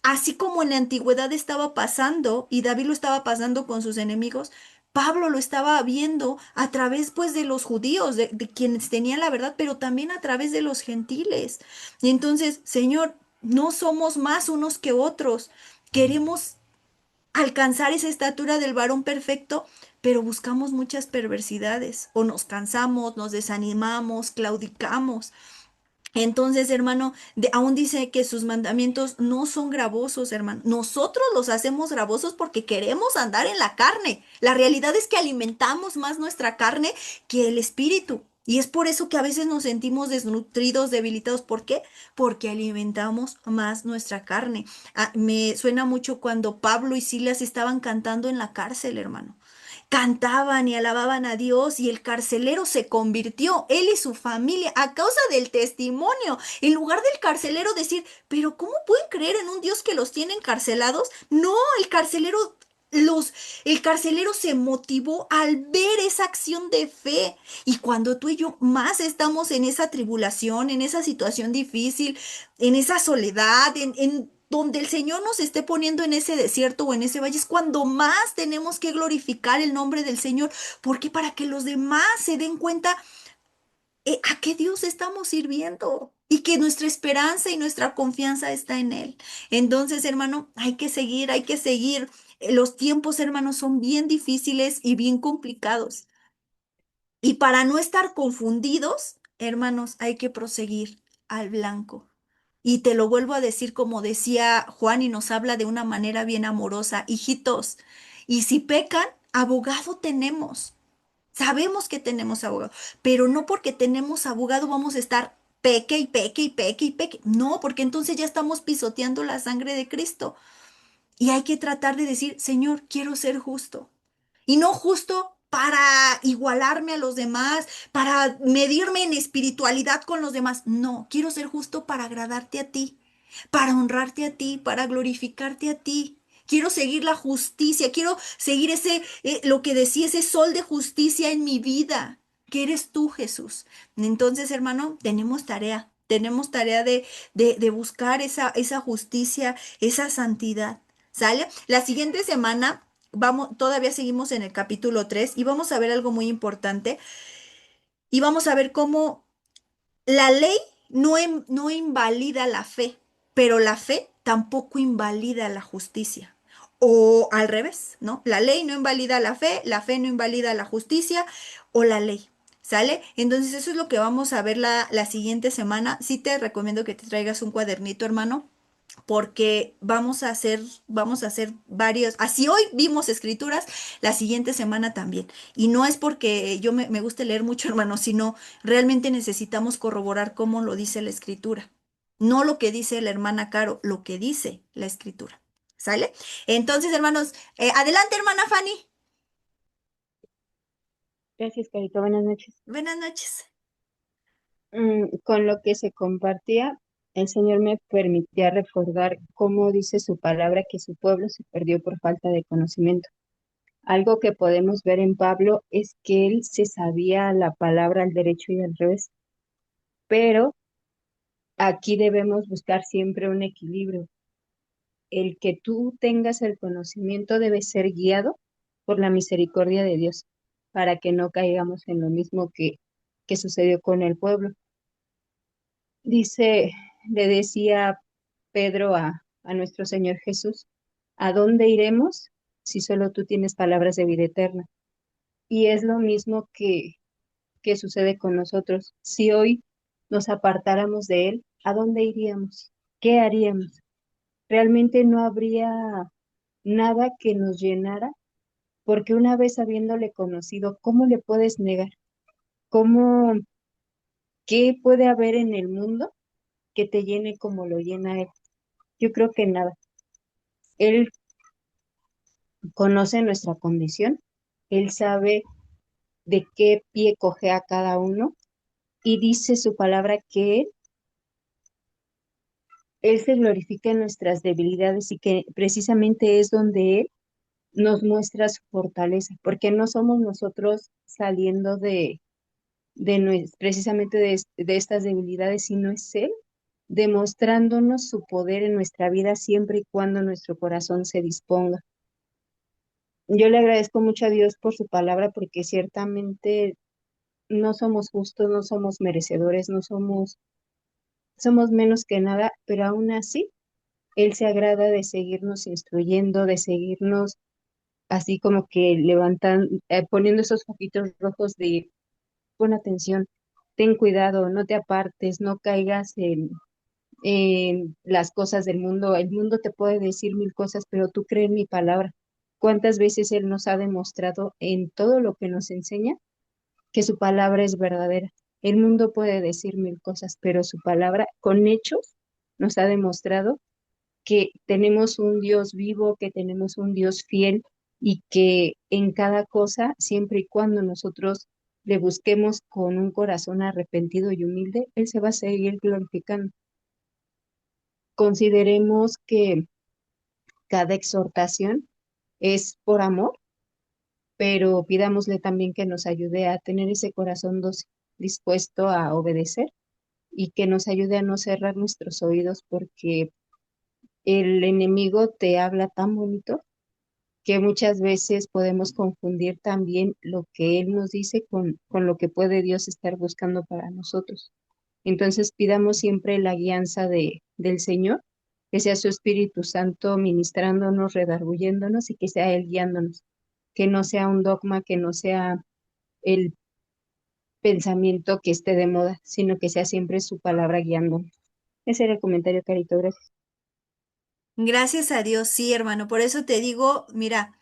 así como en la antigüedad estaba pasando y David lo estaba pasando con sus enemigos, Pablo lo estaba viendo a través pues de los judíos, de quienes tenían la verdad, pero también a través de los gentiles. Y entonces, Señor, no somos más unos que otros. Queremos alcanzar esa estatura del varón perfecto, pero buscamos muchas perversidades o nos cansamos, nos desanimamos, claudicamos. Entonces, hermano, aún dice que sus mandamientos no son gravosos, hermano. Nosotros los hacemos gravosos porque queremos andar en la carne. La realidad es que alimentamos más nuestra carne que el espíritu. Y es por eso que a veces nos sentimos desnutridos, debilitados. ¿Por qué? Porque alimentamos más nuestra carne. Me suena mucho cuando Pablo y Silas estaban cantando en la cárcel, hermano. cantaban y alababan a Dios y el carcelero se convirtió, él y su familia, a causa del testimonio. En lugar del carcelero decir, pero ¿cómo pueden creer en un Dios que los tiene encarcelados? No, el carcelero los, el carcelero se motivó al ver esa acción de fe. Y cuando tú y yo más estamos en esa tribulación, en esa situación difícil, en esa soledad, en donde el Señor nos esté poniendo en ese desierto o en ese valle, es cuando más tenemos que glorificar el nombre del Señor, porque para que los demás se den cuenta a qué Dios estamos sirviendo y que nuestra esperanza y nuestra confianza está en Él. Entonces, hermano, hay que seguir, hay que seguir. Los tiempos, hermanos, son bien difíciles y bien complicados. Y para no estar confundidos, hermanos, hay que proseguir al blanco. Y te lo vuelvo a decir como decía Juan y nos habla de una manera bien amorosa, hijitos, y si pecan, abogado tenemos. Sabemos que tenemos abogado, pero no porque tenemos abogado vamos a estar peque y peque y peque y peque. No, porque entonces ya estamos pisoteando la sangre de Cristo. Y hay que tratar de decir, Señor, quiero ser justo. Y no justo para igualarme a los demás, para medirme en espiritualidad con los demás. No, quiero ser justo para agradarte a ti, para honrarte a ti, para glorificarte a ti. Quiero seguir la justicia, quiero seguir ese, lo que decía, ese sol de justicia en mi vida, que eres tú, Jesús. Entonces, hermano, tenemos tarea de buscar esa justicia, esa santidad. ¿Sale? La siguiente semana vamos, todavía seguimos en el capítulo 3 y vamos a ver algo muy importante y vamos a ver cómo la ley no invalida la fe, pero la fe tampoco invalida la justicia. O al revés, ¿no? La ley no invalida la fe no invalida la justicia o la ley. ¿Sale? Entonces eso es lo que vamos a ver la siguiente semana. Sí te recomiendo que te traigas un cuadernito, hermano, porque vamos a hacer varios, así hoy vimos escrituras, la siguiente semana también. Y no es porque yo me guste leer mucho, hermano, sino realmente necesitamos corroborar cómo lo dice la escritura. No lo que dice la hermana Caro, lo que dice la escritura. ¿Sale? Entonces, hermanos, adelante, hermana Fanny. Gracias, Carito. Buenas noches. Buenas noches. Con lo que se compartía, el Señor me permitía recordar cómo dice su palabra que su pueblo se perdió por falta de conocimiento. Algo que podemos ver en Pablo es que él se sabía la palabra al derecho y al revés, pero aquí debemos buscar siempre un equilibrio. El que tú tengas el conocimiento debe ser guiado por la misericordia de Dios, para que no caigamos en lo mismo que sucedió con el pueblo. Dice, le decía Pedro a nuestro Señor Jesús, ¿a dónde iremos si solo tú tienes palabras de vida eterna? Y es lo mismo que sucede con nosotros. Si hoy nos apartáramos de Él, ¿a dónde iríamos? ¿Qué haríamos? Realmente no habría nada que nos llenara, porque una vez habiéndole conocido, ¿cómo le puedes negar? ¿Cómo, qué puede haber en el mundo que te llene como lo llena Él? Yo creo que nada. Él conoce nuestra condición, Él sabe de qué pie coge a cada uno y dice su palabra que Él se glorifica en nuestras debilidades y que precisamente es donde Él nos muestra su fortaleza, porque no somos nosotros saliendo precisamente de estas debilidades, sino es Él demostrándonos su poder en nuestra vida siempre y cuando nuestro corazón se disponga. Yo le agradezco mucho a Dios por su palabra porque ciertamente no somos justos, no somos merecedores, no somos, somos menos que nada, pero aún así Él se agrada de seguirnos instruyendo, de seguirnos así como que levantan, poniendo esos foquitos rojos de pon atención, ten cuidado, no te apartes, no caigas en las cosas del mundo. El mundo te puede decir mil cosas, pero tú crees en mi palabra. ¿Cuántas veces Él nos ha demostrado en todo lo que nos enseña que su palabra es verdadera? El mundo puede decir mil cosas, pero su palabra con hechos nos ha demostrado que tenemos un Dios vivo, que tenemos un Dios fiel, y que en cada cosa, siempre y cuando nosotros le busquemos con un corazón arrepentido y humilde, Él se va a seguir glorificando. Consideremos que cada exhortación es por amor, pero pidámosle también que nos ayude a tener ese corazón dócil, dispuesto a obedecer y que nos ayude a no cerrar nuestros oídos porque el enemigo te habla tan bonito que muchas veces podemos confundir también lo que Él nos dice con lo que puede Dios estar buscando para nosotros. Entonces pidamos siempre la guianza del Señor, que sea su Espíritu Santo ministrándonos, redarguyéndonos y que sea Él guiándonos, que no sea un dogma, que no sea el pensamiento que esté de moda, sino que sea siempre su palabra guiándonos. Ese era el comentario, Carito, gracias. Gracias a Dios, sí, hermano. Por eso te digo, mira,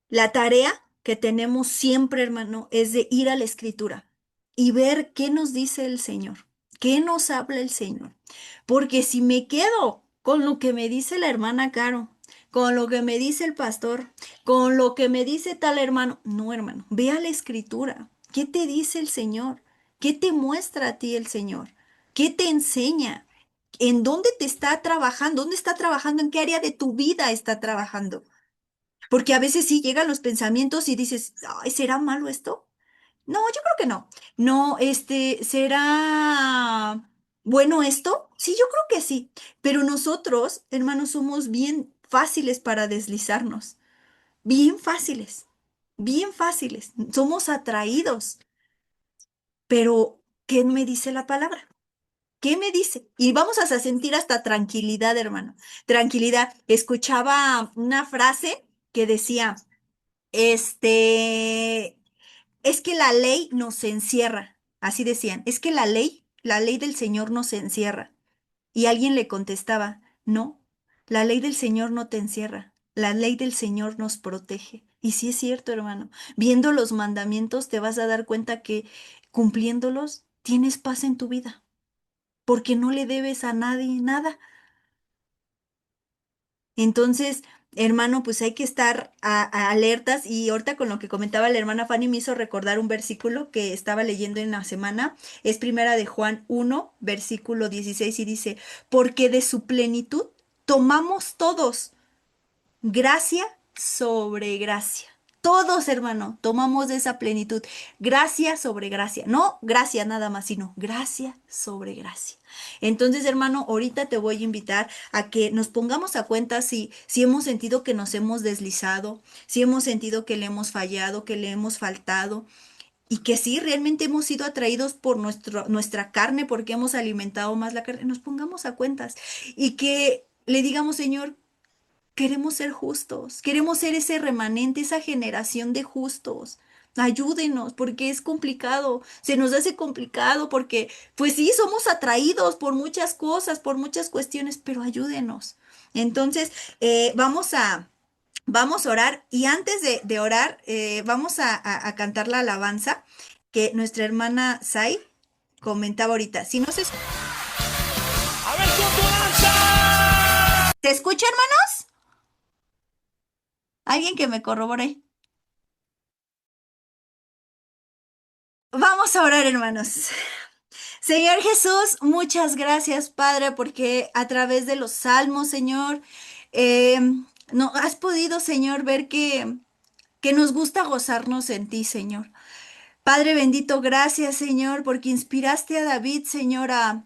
la tarea que tenemos siempre, hermano, es de ir a la Escritura y ver qué nos dice el Señor, qué nos habla el Señor. Porque si me quedo con lo que me dice la hermana Caro, con lo que me dice el pastor, con lo que me dice tal hermano, no, hermano, ve a la Escritura. ¿Qué te dice el Señor? ¿Qué te muestra a ti el Señor? ¿Qué te enseña? ¿En dónde te está trabajando? ¿Dónde está trabajando? ¿En qué área de tu vida está trabajando? Porque a veces sí llegan los pensamientos y dices, ay, ¿será malo esto? No, yo creo que no. No, ¿será bueno esto? Sí, yo creo que sí. Pero nosotros, hermanos, somos bien fáciles para deslizarnos. Bien fáciles. Bien fáciles. Somos atraídos. Pero, ¿qué me dice la palabra? ¿Qué me dice? Y vamos a sentir hasta tranquilidad, hermano. Tranquilidad. Escuchaba una frase que decía, este, es que la ley nos encierra. Así decían, es que la ley del Señor nos encierra. Y alguien le contestaba, no, la ley del Señor no te encierra. La ley del Señor nos protege. Y sí es cierto, hermano. Viendo los mandamientos te vas a dar cuenta que cumpliéndolos tienes paz en tu vida, porque no le debes a nadie nada. Entonces, hermano, pues hay que estar alertas y ahorita con lo que comentaba la hermana Fanny me hizo recordar un versículo que estaba leyendo en la semana. Es primera de Juan 1, versículo 16 y dice, porque de su plenitud tomamos todos gracia sobre gracia. Todos, hermano, tomamos de esa plenitud. Gracia sobre gracia. No gracia nada más, sino gracia sobre gracia. Entonces, hermano, ahorita te voy a invitar a que nos pongamos a cuenta si hemos sentido que nos hemos deslizado, si hemos sentido que le hemos fallado, que le hemos faltado. Y que sí, realmente hemos sido atraídos por nuestra carne, porque hemos alimentado más la carne. Nos pongamos a cuentas y que le digamos, Señor, queremos ser justos, queremos ser ese remanente, esa generación de justos. Ayúdenos, porque es complicado, se nos hace complicado porque, pues sí, somos atraídos por muchas cosas, por muchas cuestiones, pero ayúdenos. Entonces, vamos a orar y antes de orar, vamos a cantar la alabanza que nuestra hermana Sai comentaba ahorita. Si no se, A ver con tu danza. ¿se escucha, hermanos? Alguien que me corrobore. Vamos a orar, hermanos. Señor Jesús, muchas gracias, Padre, porque a través de los salmos, Señor, eh, no, has podido, Señor, ver que nos gusta gozarnos en ti, Señor. Padre bendito, gracias, Señor, porque inspiraste a David, Señor, a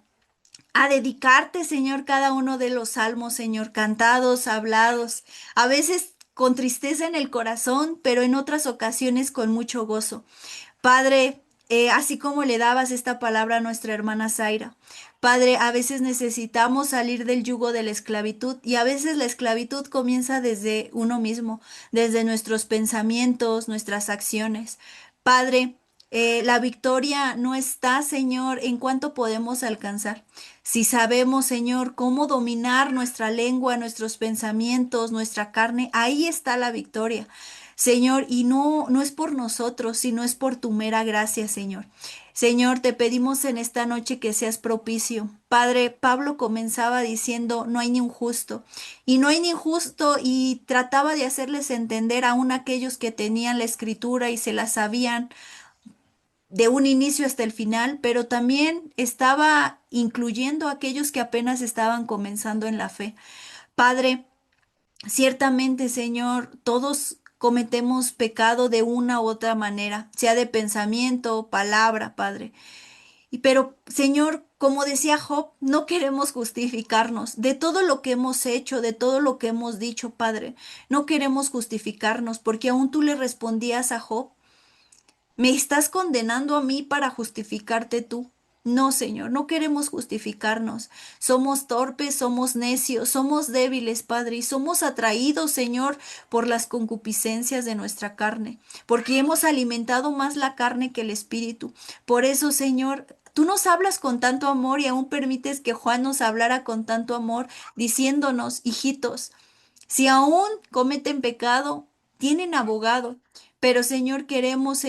dedicarte, Señor, cada uno de los salmos, Señor, cantados, hablados, a veces con tristeza en el corazón, pero en otras ocasiones con mucho gozo. Padre, así como le dabas esta palabra a nuestra hermana Zaira, Padre, a veces necesitamos salir del yugo de la esclavitud y a veces la esclavitud comienza desde uno mismo, desde nuestros pensamientos, nuestras acciones. Padre, la victoria no está, Señor, en cuánto podemos alcanzar. Si sabemos, Señor, cómo dominar nuestra lengua, nuestros pensamientos, nuestra carne, ahí está la victoria. Señor, y no es por nosotros, sino es por tu mera gracia, Señor. Señor, te pedimos en esta noche que seas propicio. Padre, Pablo comenzaba diciendo, no hay ni un justo, y no hay ni un justo, y trataba de hacerles entender aún aquellos que tenían la escritura y se la sabían de un inicio hasta el final, pero también estaba incluyendo a aquellos que apenas estaban comenzando en la fe. Padre, ciertamente, Señor, todos cometemos pecado de una u otra manera, sea de pensamiento, palabra, Padre. Pero, Señor, como decía Job, no queremos justificarnos de todo lo que hemos hecho, de todo lo que hemos dicho, Padre. No queremos justificarnos, porque aún tú le respondías a Job, ¿me estás condenando a mí para justificarte tú? No, Señor, no queremos justificarnos. Somos torpes, somos necios, somos débiles, Padre, y somos atraídos, Señor, por las concupiscencias de nuestra carne, porque hemos alimentado más la carne que el espíritu. Por eso, Señor, tú nos hablas con tanto amor y aún permites que Juan nos hablara con tanto amor, diciéndonos, hijitos, si aún cometen pecado, tienen abogado. Pero, Señor, queremos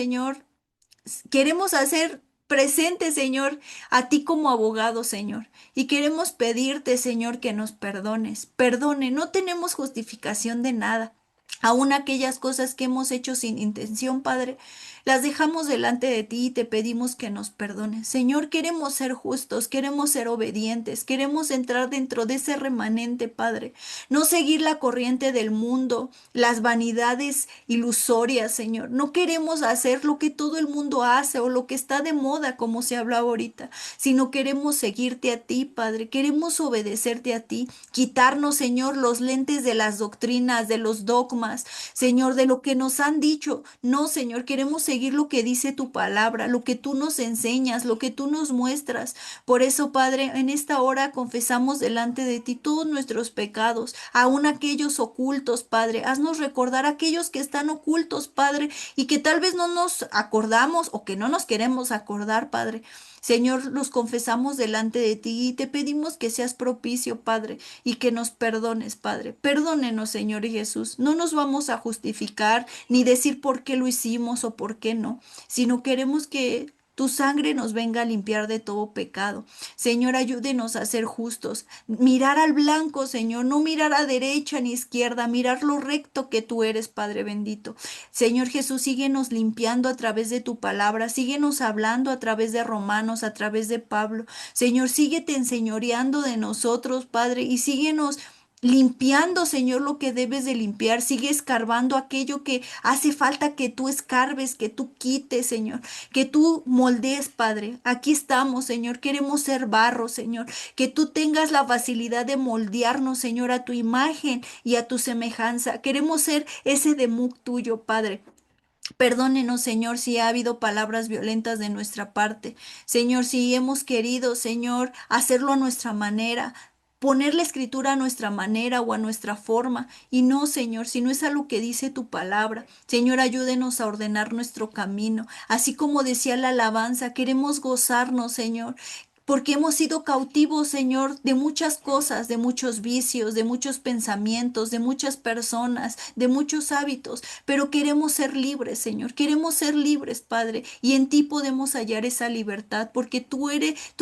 hacer presente, Señor, a ti como abogado, Señor. Y queremos pedirte, Señor, que nos perdones. Perdone, no tenemos justificación de nada. Aún aquellas cosas que hemos hecho sin intención, Padre, las dejamos delante de ti y te pedimos que nos perdones. Señor, queremos ser justos, queremos ser obedientes, queremos entrar dentro de ese remanente, Padre. No seguir la corriente del mundo, las vanidades ilusorias, Señor. No queremos hacer lo que todo el mundo hace o lo que está de moda, como se habla ahorita, sino queremos seguirte a ti, Padre. Queremos obedecerte a ti, quitarnos, Señor, los lentes de las doctrinas, de los dogmas, Señor, de lo que nos han dicho. No, Señor, queremos seguir lo que dice tu palabra, lo que tú nos enseñas, lo que tú nos muestras. Por eso, Padre, en esta hora confesamos delante de ti todos nuestros pecados, aun aquellos ocultos, Padre. Haznos recordar aquellos que están ocultos, Padre, y que tal vez no nos acordamos o que no nos queremos acordar, Padre. Señor, los confesamos delante de ti y te pedimos que seas propicio, Padre, y que nos perdones, Padre. Perdónenos, Señor Jesús. No nos vamos a justificar ni decir por qué lo hicimos o por qué no, sino queremos que tu sangre nos venga a limpiar de todo pecado. Señor, ayúdenos a ser justos. Mirar al blanco, Señor, no mirar a derecha ni izquierda, mirar lo recto que tú eres, Padre bendito. Señor Jesús, síguenos limpiando a través de tu palabra, síguenos hablando a través de Romanos, a través de Pablo. Señor, síguete enseñoreando de nosotros, Padre, y síguenos limpiando, Señor, lo que debes de limpiar. Sigue escarbando aquello que hace falta que tú escarbes, que tú quites, Señor, que tú moldees, Padre. Aquí estamos, Señor. Queremos ser barro, Señor. Que tú tengas la facilidad de moldearnos, Señor, a tu imagen y a tu semejanza. Queremos ser ese Demuk tuyo, Padre. Perdónenos, Señor, si ha habido palabras violentas de nuestra parte. Señor, si hemos querido, Señor, hacerlo a nuestra manera, poner la escritura a nuestra manera o a nuestra forma. Y no, Señor, si no es a lo que dice tu palabra. Señor, ayúdenos a ordenar nuestro camino. Así como decía la alabanza, queremos gozarnos, Señor, porque hemos sido cautivos, Señor, de muchas cosas, de muchos vicios, de muchos pensamientos, de muchas personas, de muchos hábitos, pero queremos ser libres, Señor, queremos ser libres, Padre, y en ti podemos hallar esa libertad, porque tú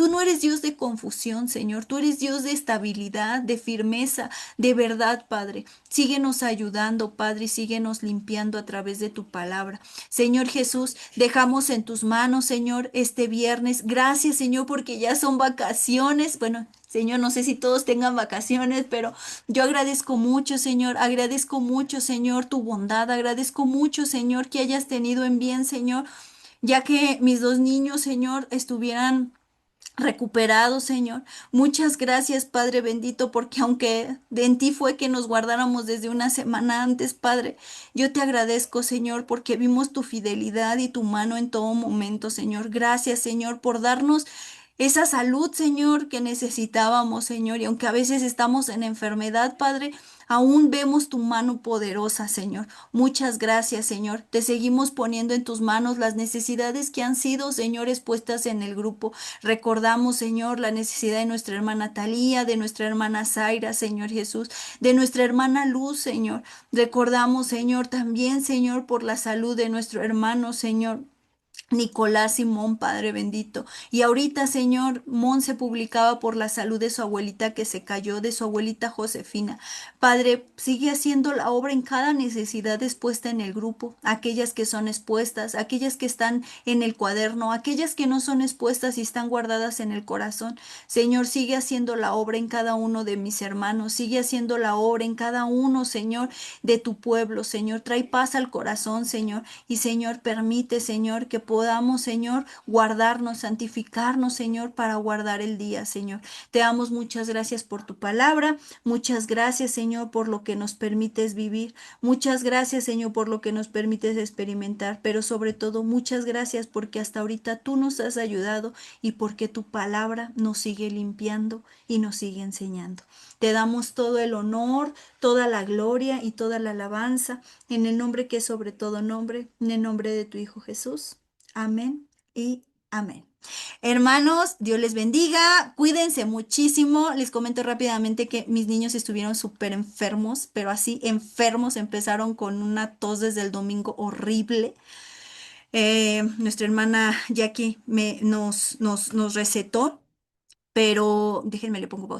no eres Dios de confusión, Señor, tú eres Dios de estabilidad, de firmeza, de verdad, Padre. Síguenos ayudando, Padre, y síguenos limpiando a través de tu palabra. Señor Jesús, dejamos en tus manos, Señor, este viernes. Gracias, Señor, porque ya son vacaciones. Bueno, Señor, no sé si todos tengan vacaciones, pero yo agradezco mucho, Señor. Agradezco mucho, Señor, tu bondad. Agradezco mucho, Señor, que hayas tenido en bien, Señor, ya que mis dos niños, Señor, estuvieran recuperado, Señor. Muchas gracias, Padre bendito, porque aunque de en ti fue que nos guardáramos desde una semana antes, Padre, yo te agradezco, Señor, porque vimos tu fidelidad y tu mano en todo momento, Señor. Gracias, Señor, por darnos esa salud, Señor, que necesitábamos, Señor. Y aunque a veces estamos en enfermedad, Padre, aún vemos tu mano poderosa, Señor. Muchas gracias, Señor. Te seguimos poniendo en tus manos las necesidades que han sido, Señor, expuestas en el grupo. Recordamos, Señor, la necesidad de nuestra hermana Talía, de nuestra hermana Zaira, Señor Jesús, de nuestra hermana Luz, Señor. Recordamos, Señor, también, Señor, por la salud de nuestro hermano, Señor. Nicolás Simón, Padre bendito. Y ahorita, Señor, Mon se publicaba por la salud de su abuelita que se cayó, de su abuelita Josefina. Padre, sigue haciendo la obra en cada necesidad expuesta en el grupo, aquellas que son expuestas, aquellas que están en el cuaderno, aquellas que no son expuestas y están guardadas en el corazón. Señor, sigue haciendo la obra en cada uno de mis hermanos, sigue haciendo la obra en cada uno, Señor, de tu pueblo, Señor. Trae paz al corazón, Señor. Y Señor, permite, Señor, que podamos, Señor, guardarnos, santificarnos, Señor, para guardar el día, Señor. Te damos muchas gracias por tu palabra. Muchas gracias, Señor, por lo que nos permites vivir. Muchas gracias, Señor, por lo que nos permites experimentar. Pero sobre todo, muchas gracias porque hasta ahorita tú nos has ayudado y porque tu palabra nos sigue limpiando y nos sigue enseñando. Te damos todo el honor, toda la gloria y toda la alabanza en el nombre que es sobre todo nombre, en el nombre de tu Hijo Jesús. Amén y amén. Hermanos, Dios les bendiga, cuídense muchísimo. Les comento rápidamente que mis niños estuvieron súper enfermos, pero así enfermos, empezaron con una tos desde el domingo horrible. Nuestra hermana Jackie nos recetó, pero déjenme le pongo pausa.